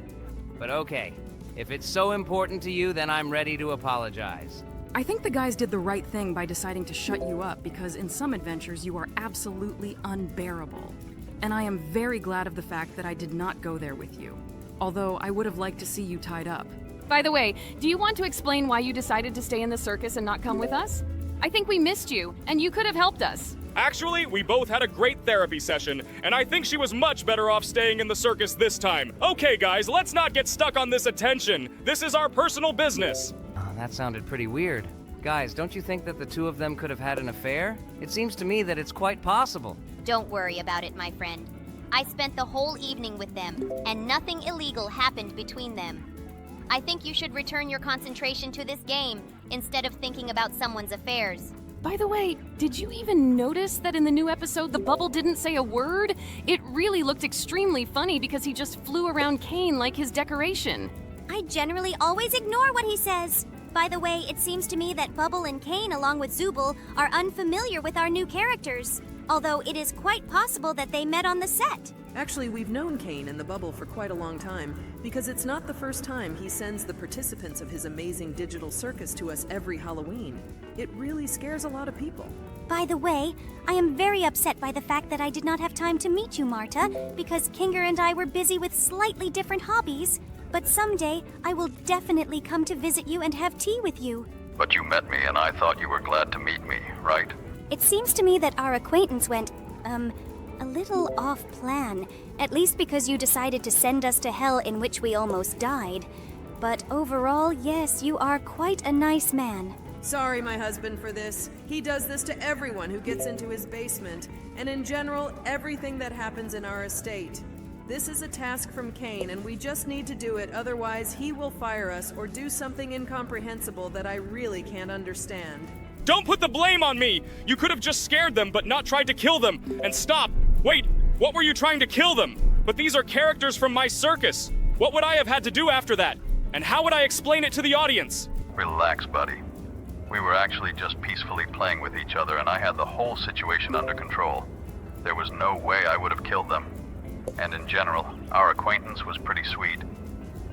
But okay, if it's so important to you, then I'm ready to apologize. I think the guys did the right thing by deciding to shut you up because in some adventures you are absolutely unbearable. And I am very glad of the fact that I did not go there with you. Although I would have liked to see you tied up. By the way, do you want to explain why you decided to stay in the circus and not come with us? I think we missed you, and you could have helped us. Actually, we both had a great therapy session, and I think she was much better off staying in the circus this time. Okay, guys, let's not get stuck on this attention. This is our personal business. Oh, that sounded pretty weird. Guys, don't you think that the two of them could have had an affair? It seems to me that it's quite possible. Don't worry about it, my friend. I spent the whole evening with them, and nothing illegal happened between them. I think you should return your concentration to this game instead of thinking about someone's affairs. By the way, did you even notice that in the new episode the bubble didn't say a word? It really looked extremely funny because he just flew around Kane like his decoration. I generally always ignore what he says. By the way, it seems to me that Bubble and Kane, along with Zooble, are unfamiliar with our new characters. Although it is quite possible that they met on the set. Actually, we've known Kane and the Bubble for quite a long time, because it's not the first time he sends the participants of his amazing digital circus to us every Halloween. It really scares a lot of people. By the way, I am very upset by the fact that I did not have time to meet you, Marta, because Kinger and I were busy with slightly different hobbies. But someday, I will definitely come to visit you and have tea with you. But you met me and I thought you were glad to meet me, right? It seems to me that our acquaintance went, a little off plan. At least because you decided to send us to hell in which we almost died. But overall, yes, you are quite a nice man. Sorry, my husband, for this. He does this to everyone who gets into his basement, and in general, everything that happens in our estate. This is a task from Kane, and we just need to do it, otherwise he will fire us or do something incomprehensible that I really can't understand. Don't put the blame on me! You could have just scared them, but not tried to kill them. And stop! Wait, what were you trying to kill them? But these are characters from my circus. What would I have had to do after that? And how would I explain it to the audience? Relax, buddy. We were actually just peacefully playing with each other and I had the whole situation under control. There was no way I would have killed them. And in general, our acquaintance was pretty sweet.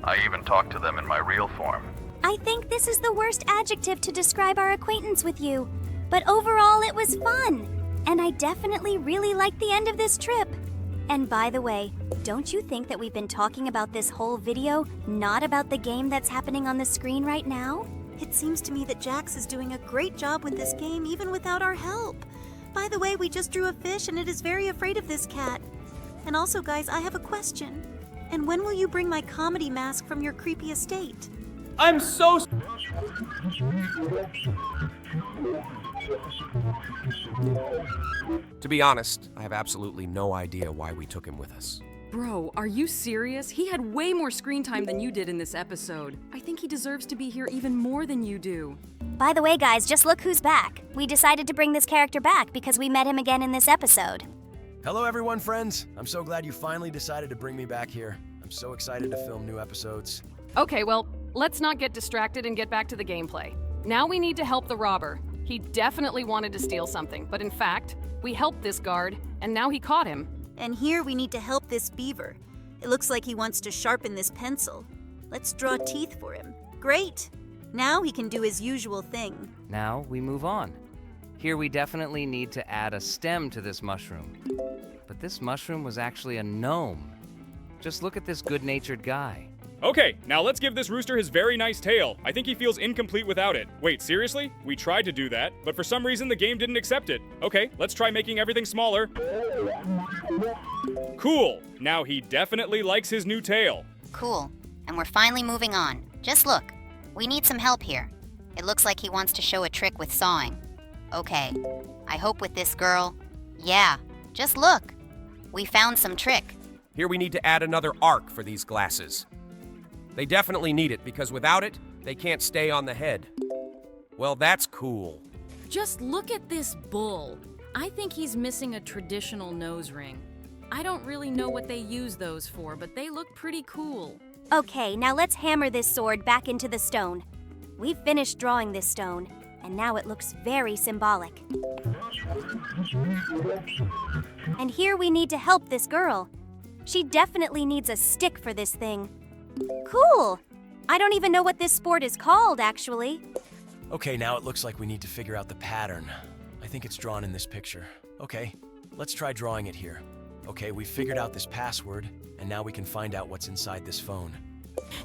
I even talked to them in my real form. I think this is the worst adjective to describe our acquaintance with you. But overall, it was fun. And I definitely really liked the end of this trip. And by the way, don't you think that we've been talking about this whole video, not about the game that's happening on the screen right now? It seems to me that Jax is doing a great job with this game even without our help. By the way, we just drew a fish and it is very afraid of this cat. And also, guys, I have a question. And when will you bring my comedy mask from your creepy estate? I'm so... To be honest, I have absolutely no idea why we took him with us. Bro, are you serious? He had way more screen time than you did in this episode. I think he deserves to be here even more than you do. By the way, guys, just look who's back. We decided to bring this character back because we met him again in this episode. Hello everyone, friends. I'm so glad you finally decided to bring me back here. I'm so excited to film new episodes. Okay, well, let's not get distracted and get back to the gameplay. Now we need to help the robber. He definitely wanted to steal something, but in fact, we helped this guard, and now he caught him. And here we need to help this beaver. It looks like he wants to sharpen this pencil. Let's draw teeth for him. Great! Now he can do his usual thing. Now we move on. Here we definitely need to add a stem to this mushroom. But this mushroom was actually a gnome. Just look at this good-natured guy. Okay, now let's give this rooster his very nice tail. I think he feels incomplete without it. Wait, seriously? We tried to do that, but for some reason the game didn't accept it. Okay, let's try making everything smaller. Cool. Now he definitely likes his new tail. Cool. And we're finally moving on. Just look. We need some help here. It looks like he wants to show a trick with sawing. Okay. I hope with this girl... Yeah, just look. We found some trick. Here we need to add another arc for these glasses. They definitely need it because without it, they can't stay on the head. Well, that's cool. Just look at this bull. I think he's missing a traditional nose ring. I don't really know what they use those for, but they look pretty cool. Okay, now let's hammer this sword back into the stone. We've finished drawing this stone, and now it looks very symbolic. And here we need to help this girl. She definitely needs a stick for this thing. Cool! I don't even know what this sport is called, actually. Okay, now it looks like we need to figure out the pattern. I think it's drawn in this picture. Okay, let's try drawing it here. Okay, we figured out this password, and now we can find out what's inside this phone.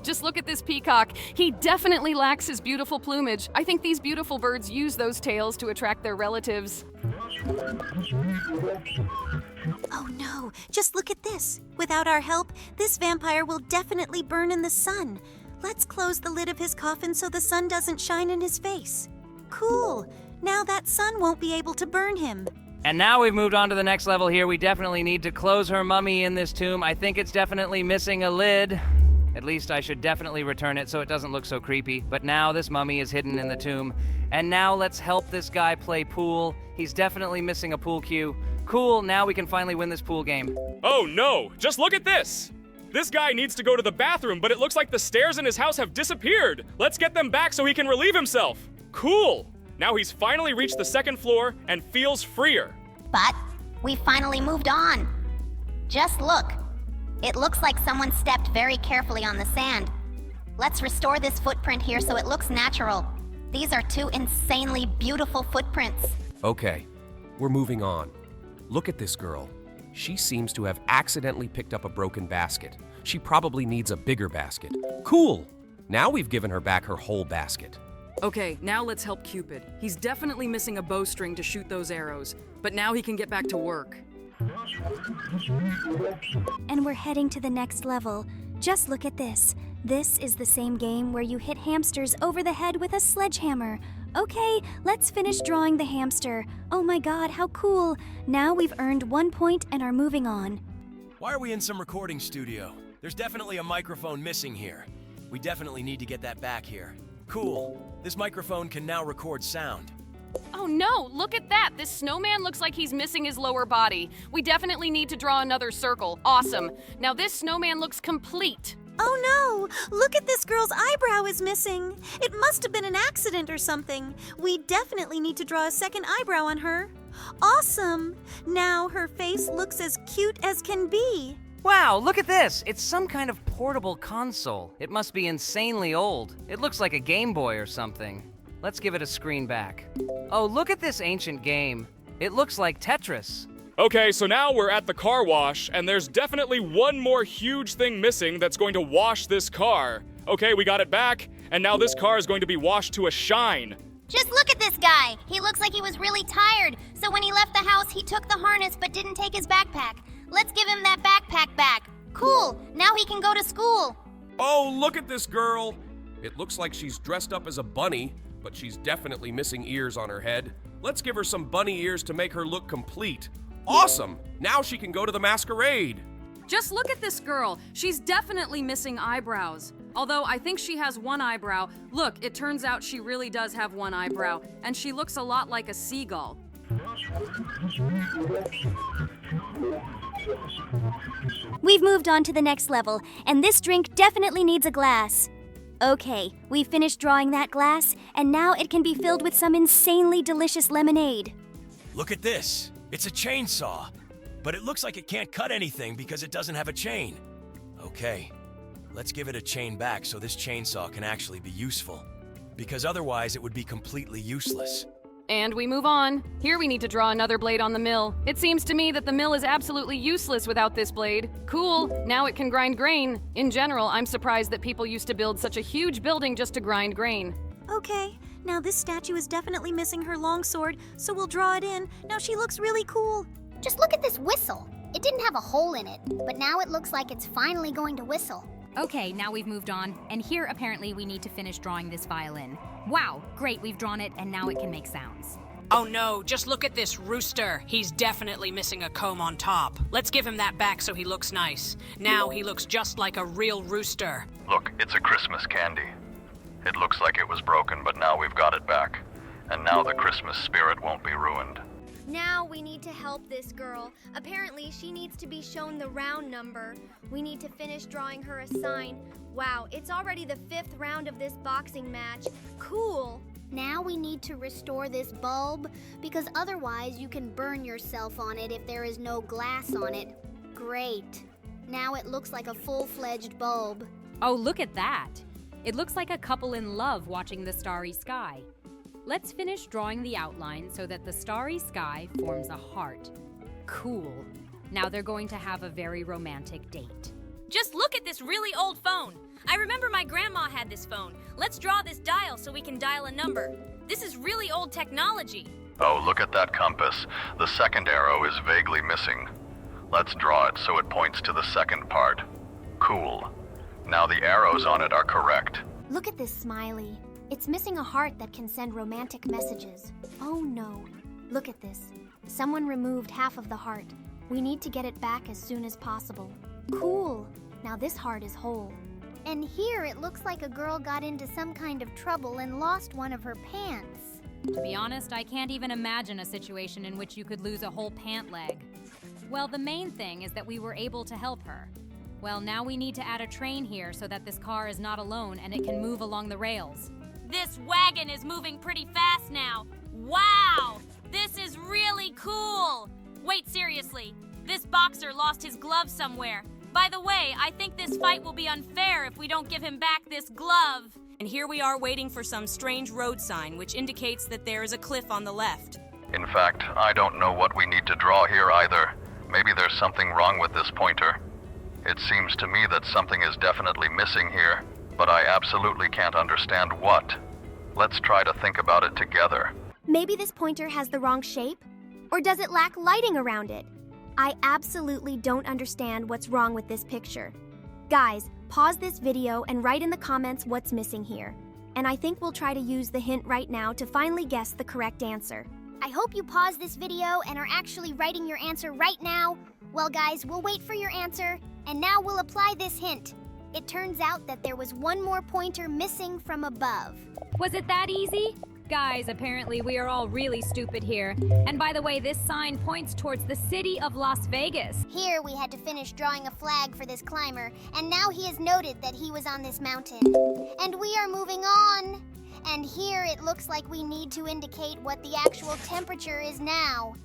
Just look at this peacock. He definitely lacks his beautiful plumage. I think these beautiful birds use those tails to attract their relatives. Oh no, just look at this. Without our help, this vampire will definitely burn in the sun. Let's close the lid of his coffin so the sun doesn't shine in his face. Cool. Now that sun won't be able to burn him. And now we've moved on to the next level here. We definitely need to close her mummy in this tomb. I think it's definitely missing a lid. At least I should definitely return it so it doesn't look so creepy. But now this mummy is hidden in the tomb. And now let's help this guy play pool. He's definitely missing a pool cue. Cool, now we can finally win this pool game. Oh no, just look at this! This guy needs to go to the bathroom, but it looks like the stairs in his house have disappeared. Let's get them back so he can relieve himself. Cool! Now he's finally reached the second floor and feels freer. But we finally moved on. Just look. It looks like someone stepped very carefully on the sand. Let's restore this footprint here so it looks natural. These are two insanely beautiful footprints. Okay, we're moving on. Look at this girl. She seems to have accidentally picked up a broken basket. She probably needs a bigger basket. Cool! Now we've given her back her whole basket. Okay, now let's help Cupid. He's definitely missing a bowstring to shoot those arrows, but now he can get back to work. And we're heading to the next level. Just look at this. This is the same game where you hit hamsters over the head with a sledgehammer. Okay, let's finish drawing the hamster. Oh my god, how cool. Now we've earned 1 point and are moving on. Why are we in some recording studio? There's definitely a microphone missing here. We definitely need to get that back here. Cool. This microphone can now record sound. Oh no, look at that! This snowman looks like he's missing his lower body. We definitely need to draw another circle. Awesome. Now this snowman looks complete. Oh no! Look at this girl's eyebrow is missing. It must have been an accident or something. We definitely need to draw a second eyebrow on her. Awesome! Now her face looks as cute as can be. Wow, look at this! It's some kind of portable console. It must be insanely old. It looks like a Game Boy or something. Let's give it a screen back. Oh, look at this ancient game. It looks like Tetris. Okay, so now we're at the car wash, and there's definitely one more huge thing missing that's going to wash this car. Okay, we got it back, and now this car is going to be washed to a shine. Just look at this guy. He looks like he was really tired, so when he left the house, he took the harness but didn't take his backpack. Let's give him that backpack back. Cool, now he can go to school. Oh, look at this girl. It looks like she's dressed up as a bunny, but she's definitely missing ears on her head. Let's give her some bunny ears to make her look complete. Awesome! Now she can go to the masquerade. Just look at this girl. She's definitely missing eyebrows. Although I think she has one eyebrow. Look, it turns out she really does have one eyebrow, and she looks a lot like a seagull. We've moved on to the next level, and this drink definitely needs a glass. Okay, we've finished drawing that glass, and now it can be filled with some insanely delicious lemonade. Look at this. It's a chainsaw, but it looks like it can't cut anything because it doesn't have a chain. Okay, let's give it a chain back so this chainsaw can actually be useful, because otherwise it would be completely useless. And we move on. Here we need to draw another blade on the mill. It seems to me that the mill is absolutely useless without this blade. Cool, now it can grind grain. In general, I'm surprised that people used to build such a huge building just to grind grain. Okay, now this statue is definitely missing her long sword, so we'll draw it in. Now she looks really cool. Just look at this whistle. It didn't have a hole in it, but now it looks like it's finally going to whistle. Okay, now we've moved on, and here apparently we need to finish drawing this violin. Wow, great, we've drawn it, and now it can make sounds. Oh no, just look at this rooster. He's definitely missing a comb on top. Let's give him that back so he looks nice. Now he looks just like a real rooster. Look, it's a Christmas candy. It looks like it was broken, but now we've got it back. And now the Christmas spirit won't be ruined. Now we need to help this girl. Apparently, she needs to be shown the round number. We need to finish drawing her a sign. Wow, it's already the 5th round of this boxing match. Cool! Now we need to restore this bulb, because otherwise you can burn yourself on it if there is no glass on it. Great. Now it looks like a full-fledged bulb. Oh, look at that! It looks like a couple in love watching the starry sky. Let's finish drawing the outline so that the starry sky forms a heart. Cool. Now they're going to have a very romantic date. Just look at this really old phone. I remember my grandma had this phone. Let's draw this dial so we can dial a number. This is really old technology. Oh, look at that compass. The second arrow is vaguely missing. Let's draw it so it points to the second part. Cool. Now the arrows on it are correct. Look at this smiley. It's missing a heart that can send romantic messages. Oh no. Look at this. Someone removed half of the heart. We need to get it back as soon as possible. Cool. Now this heart is whole. And here it looks like a girl got into some kind of trouble and lost one of her pants. To be honest, I can't even imagine a situation in which you could lose a whole pant leg. Well, the main thing is that we were able to help her. Well, now we need to add a train here so that this car is not alone and it can move along the rails. This wagon is moving pretty fast now. Wow! This is really cool! Wait, seriously. This boxer lost his glove somewhere. By the way, I think this fight will be unfair if we don't give him back this glove. And here we are waiting for some strange road sign which indicates that there is a cliff on the left. In fact, I don't know what we need to draw here either. Maybe there's something wrong with this pointer. It seems to me that something is definitely missing here, but I absolutely can't understand what. Let's try to think about it together. Maybe this pointer has the wrong shape? Or does it lack lighting around it? I absolutely don't understand what's wrong with this picture. Guys, pause this video and write in the comments what's missing here. And I think we'll try to use the hint right now to finally guess the correct answer. I hope you pause this video and are actually writing your answer right now. Well guys, we'll wait for your answer, and now we'll apply this hint. It turns out that there was one more pointer missing from above. Was it that easy? Guys, apparently we are all really stupid here. And by the way, this sign points towards the city of Las Vegas. Here we had to finish drawing a flag for this climber, and now he has noted that he was on this mountain. And we are moving on. And here it looks like we need to indicate what the actual temperature is now.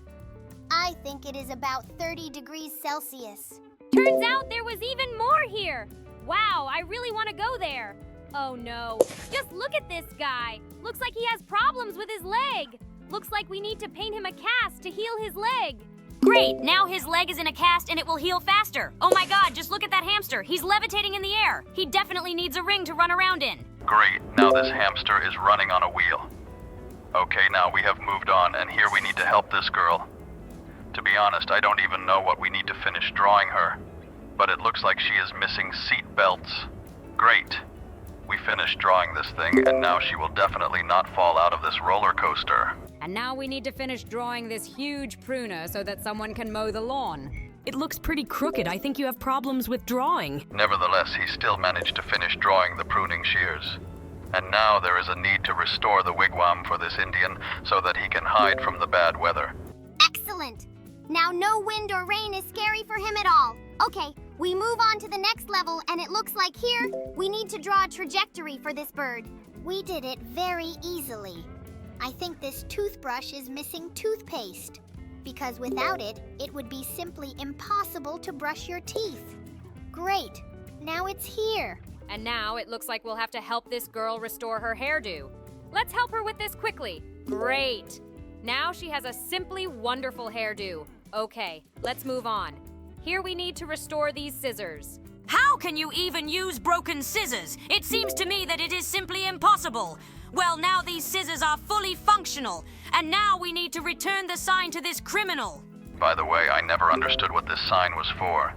I think it is about 30 degrees Celsius. Turns out there was even more here. Wow, I really want to go there. Oh no, just look at this guy. Looks like he has problems with his leg. Looks like we need to paint him a cast to heal his leg. Great, now his leg is in a cast and it will heal faster. Oh my god, just look at that hamster. He's levitating in the air. He definitely needs a ring to run around in. Great, now this hamster is running on a wheel. Okay, now we have moved on, and here we need to help this girl. To be honest, I don't even know what we need to finish drawing her, but it looks like she is missing seat belts. Great. We finished drawing this thing, and now she will definitely not fall out of this roller coaster. And now we need to finish drawing this huge pruner so that someone can mow the lawn. It looks pretty crooked. I think you have problems with drawing. Nevertheless, he still managed to finish drawing the pruning shears. And now there is a need to restore the wigwam for this Indian so that he can hide from the bad weather. Excellent. Now no wind or rain is scary for him at all. Okay, we move on to the next level, and it looks like here we need to draw a trajectory for this bird. We did it very easily. I think this toothbrush is missing toothpaste, because without it, it would be simply impossible to brush your teeth. Great, now it's here. And now it looks like we'll have to help this girl restore her hairdo. Let's help her with this quickly. Great. Now she has a simply wonderful hairdo. Okay, let's move on. Here we need to restore these scissors. How can you even use broken scissors? It seems to me that it is simply impossible. Well, now these scissors are fully functional, and now we need to return the sign to this criminal. By the way, I never understood what this sign was for,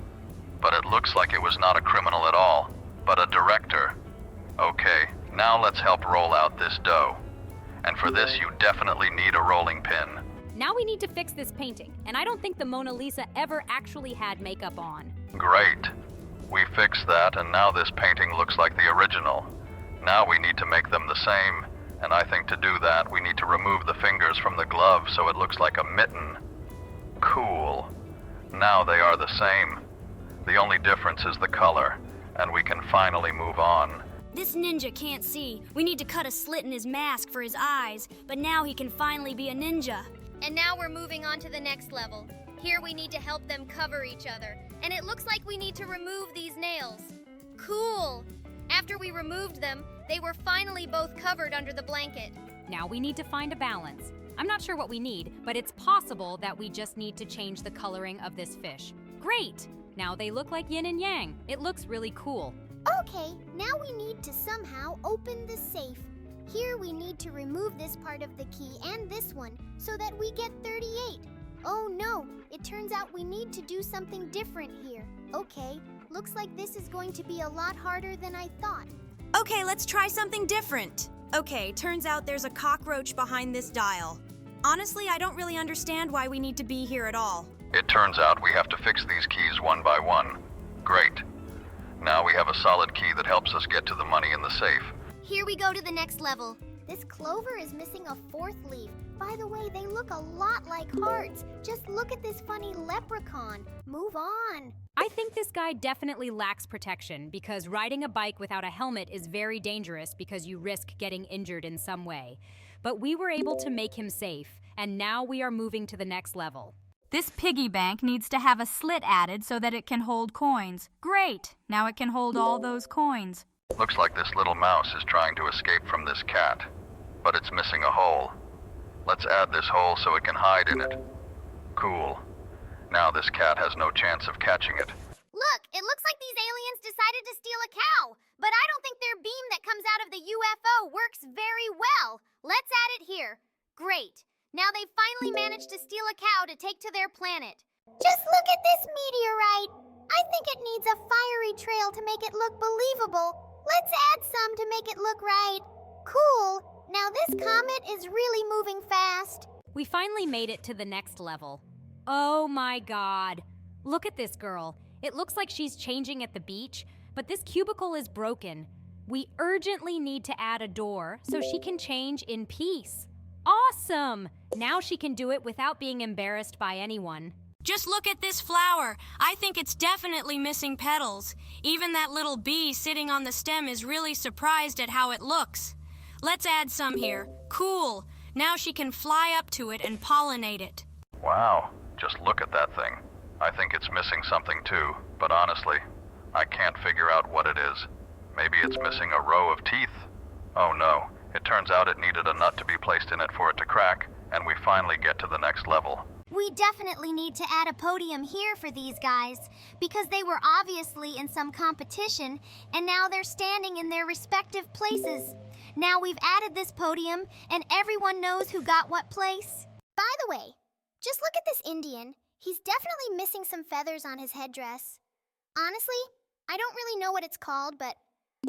but it looks like it was not a criminal at all, but a director. Okay, now let's help roll out this dough. And for this, you definitely need a rolling pin. Now we need to fix this painting, and I don't think the Mona Lisa ever actually had makeup on. Great. We fixed that, and now this painting looks like the original. Now we need to make them the same, and I think to do that, we need to remove the fingers from the glove so it looks like a mitten. Cool. Now they are the same. The only difference is the color, and we can finally move on. This ninja can't see. We need to cut a slit in his mask for his eyes, but now he can finally be a ninja. And now we're moving on to the next level. Here we need to help them cover each other, and it looks like we need to remove these nails. Cool! After we removed them, they were finally both covered under the blanket. Now we need to find a balance. I'm not sure what we need, but it's possible that we just need to change the coloring of this fish. Great! Now they look like yin and yang. It looks really cool. Okay, now we need to somehow open the safe. Here we need to remove this part of the key and this one so that we get 38. Oh no, it turns out we need to do something different here. Okay, looks like this is going to be a lot harder than I thought. Okay, let's try something different. Okay, turns out there's a cockroach behind this dial. Honestly, I don't really understand why we need to be here at all. It turns out we have to fix these keys one by one. Great. Now we have a solid key that helps us get to the money in the safe. Here we go to the next level. This clover is missing a fourth leaf. By the way, they look a lot like hearts. Just look at this funny leprechaun. Move on. I think this guy definitely lacks protection because riding a bike without a helmet is very dangerous because you risk getting injured in some way. But we were able to make him safe, and now we are moving to the next level. This piggy bank needs to have a slit added so that it can hold coins. Great! Now it can hold all those coins. Looks like this little mouse is trying to escape from this cat, but it's missing a hole. Let's add this hole so it can hide in it. Cool. Now this cat has no chance of catching it. Look, it looks like these aliens decided to steal a cow, but I don't think their beam that comes out of the UFO works very well. Let's add it here. Great. Now they've finally managed to steal a cow to take to their planet. Just look at this meteorite. I think it needs a fiery trail to make it look believable. Let's add some to make it look right. Cool. Now this comet is really moving fast. We finally made it to the next level. Oh my god. Look at this girl. It looks like she's changing at the beach, but this cubicle is broken. We urgently need to add a door so she can change in peace. Awesome! Now she can do it without being embarrassed by anyone. Just look at this flower. I think it's definitely missing petals. Even that little bee sitting on the stem is really surprised at how it looks. Let's add some here. Cool. Now she can fly up to it and pollinate it. Wow, just look at that thing. I think it's missing something too, but honestly, I can't figure out what it is. Maybe it's missing a row of teeth. Oh no, it turns out it needed a nut to be placed in it for it to crack, and we finally get to the next level. We definitely need to add a podium here for these guys, because they were obviously in some competition, and now they're standing in their respective places. Now we've added this podium, and everyone knows who got what place. By the way, just look at this Indian. He's definitely missing some feathers on his headdress. Honestly, I don't really know what it's called, but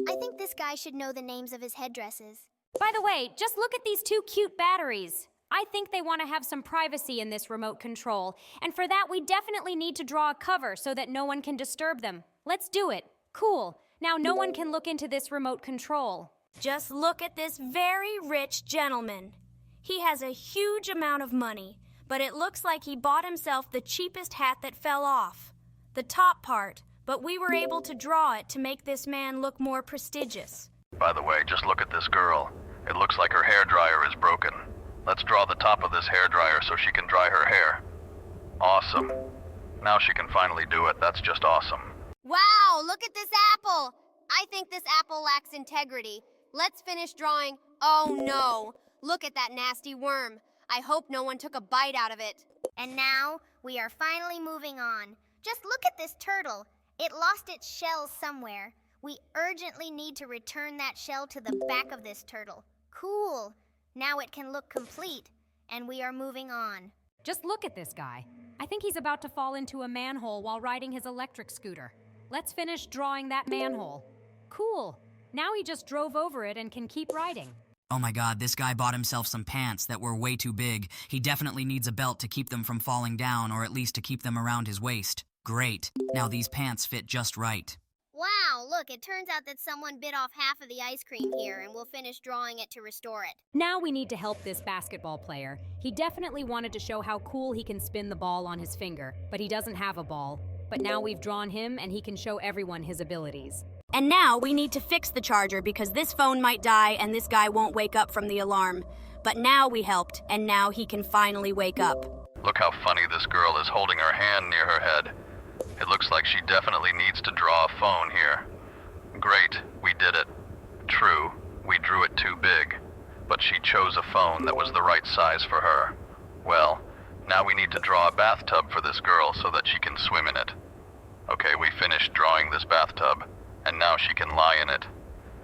I think this guy should know the names of his headdresses. By the way, just look at these two cute batteries. I think they want to have some privacy in this remote control, and for that we definitely need to draw a cover so that no one can disturb them. Let's do it. Cool. Now no one can look into this remote control. Just look at this very rich gentleman. He has a huge amount of money, but it looks like he bought himself the cheapest hat that fell off. The top part, but we were able to draw it to make this man look more prestigious. By the way, just look at this girl. It looks like her hairdryer is broken. Let's draw the top of this hairdryer so she can dry her hair. Awesome. Now she can finally do it. That's just awesome. Wow, look at this apple. I think this apple lacks integrity. Let's finish drawing. Oh no, look at that nasty worm. I hope no one took a bite out of it. And now we are finally moving on. Just look at this turtle. It lost its shell somewhere. We urgently need to return that shell to the back of this turtle. Cool. Now it can look complete, and we are moving on. Just look at this guy. I think he's about to fall into a manhole while riding his electric scooter. Let's finish drawing that manhole. Cool. Now he just drove over it and can keep riding. Oh my god, this guy bought himself some pants that were way too big. He definitely needs a belt to keep them from falling down, or at least to keep them around his waist. Great. Now these pants fit just right. Wow, look, it turns out that someone bit off half of the ice cream here, and we'll finish drawing it to restore it. Now we need to help this basketball player. He definitely wanted to show how cool he can spin the ball on his finger, but he doesn't have a ball. But now we've drawn him, and he can show everyone his abilities. And now we need to fix the charger because this phone might die and this guy won't wake up from the alarm. But now we helped, and now he can finally wake up. Look how funny this girl is holding her hand near her head. It looks like she definitely needs to draw a phone here. Great, we did it. True, we drew it too big, but she chose a phone that was the right size for her. Well, now we need to draw a bathtub for this girl so that she can swim in it. Okay, we finished drawing this bathtub, and now she can lie in it.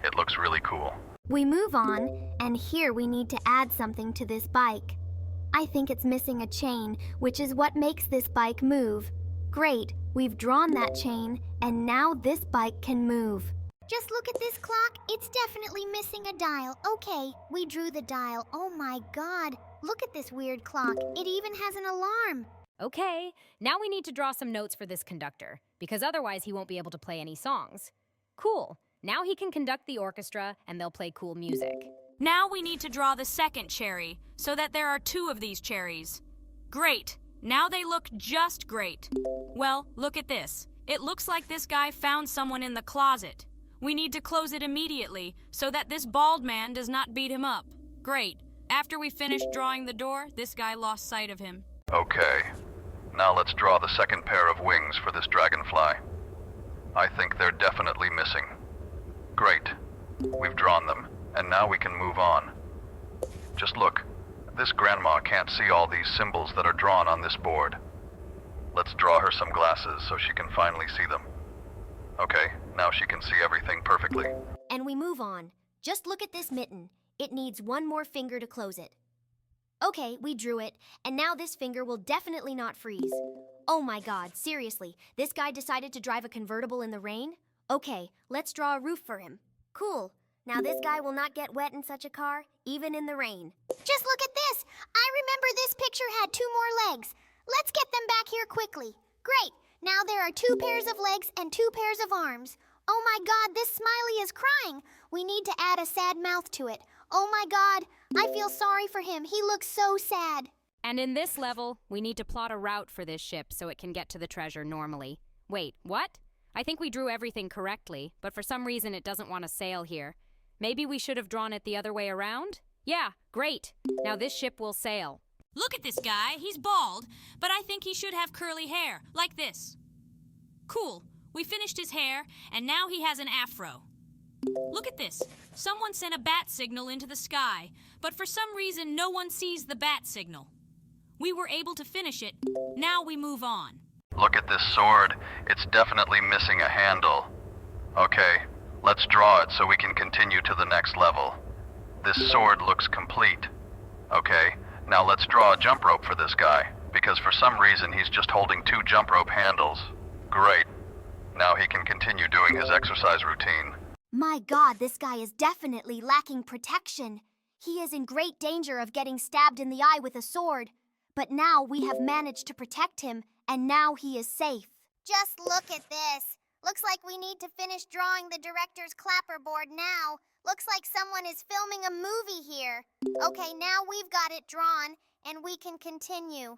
It looks really cool. We move on, and here we need to add something to this bike. I think it's missing a chain, which is what makes this bike move. Great, we've drawn that chain, and now this bike can move. Just look at this clock. It's definitely missing a dial. Okay, we drew the dial. Oh my god. Look at this weird clock. It even has an alarm. Okay, now we need to draw some notes for this conductor, because otherwise he won't be able to play any songs. Cool. Now he can conduct the orchestra, and they'll play cool music. Now we need to draw the second cherry, so that there are 2 of these cherries. Great. Now they look just great. Well, look at this. It looks like this guy found someone in the closet. We need to close it immediately, so that this bald man does not beat him up. Great. After we finished drawing the door, this guy lost sight of him. Okay. Now let's draw the second pair of wings for this dragonfly. I think they're definitely missing. Great. We've drawn them, and now we can move on. Just look. This grandma can't see all these symbols that are drawn on this board. Let's draw her some glasses so she can finally see them. Okay, now she can see everything perfectly. And we move on. Just look at this mitten. It needs 1 more finger to close it. Okay, we drew it, and now this finger will definitely not freeze. Oh my god, seriously, this guy decided to drive a convertible in the rain? Okay, let's draw a roof for him. Cool. Now this guy will not get wet in such a car, even in the rain. Just look at this. I remember this picture had 2 more legs. Let's get them back here quickly. Great. Now there are 2 pairs of legs and 2 pairs of arms. Oh my god, this smiley is crying. We need to add a sad mouth to it. Oh my god, I feel sorry for him. He looks so sad. And in this level, we need to plot a route for this ship so it can get to the treasure normally. Wait, what? I think we drew everything correctly, but for some reason it doesn't want to sail here. Maybe we should have drawn it the other way around? Yeah, great. Now this ship will sail. Look at this guy. He's bald, but I think he should have curly hair, like this. Cool. We finished his hair, and now he has an afro. Look at this. Someone sent a bat signal into the sky, but for some reason no one sees the bat signal. We were able to finish it. Now we move on. Look at this sword. It's definitely missing a handle. Okay, let's draw it so we can continue to the next level. This sword looks complete. Okay, now let's draw a jump rope for this guy, because for some reason he's just holding 2 jump rope handles. Great. Now he can continue doing his exercise routine. My god, this guy is definitely lacking protection. He is in great danger of getting stabbed in the eye with a sword. But now we have managed to protect him, and now he is safe. Just look at this. Looks like we need to finish drawing the director's clapperboard now. Looks like someone is filming a movie here. Okay, now we've got it drawn, and we can continue.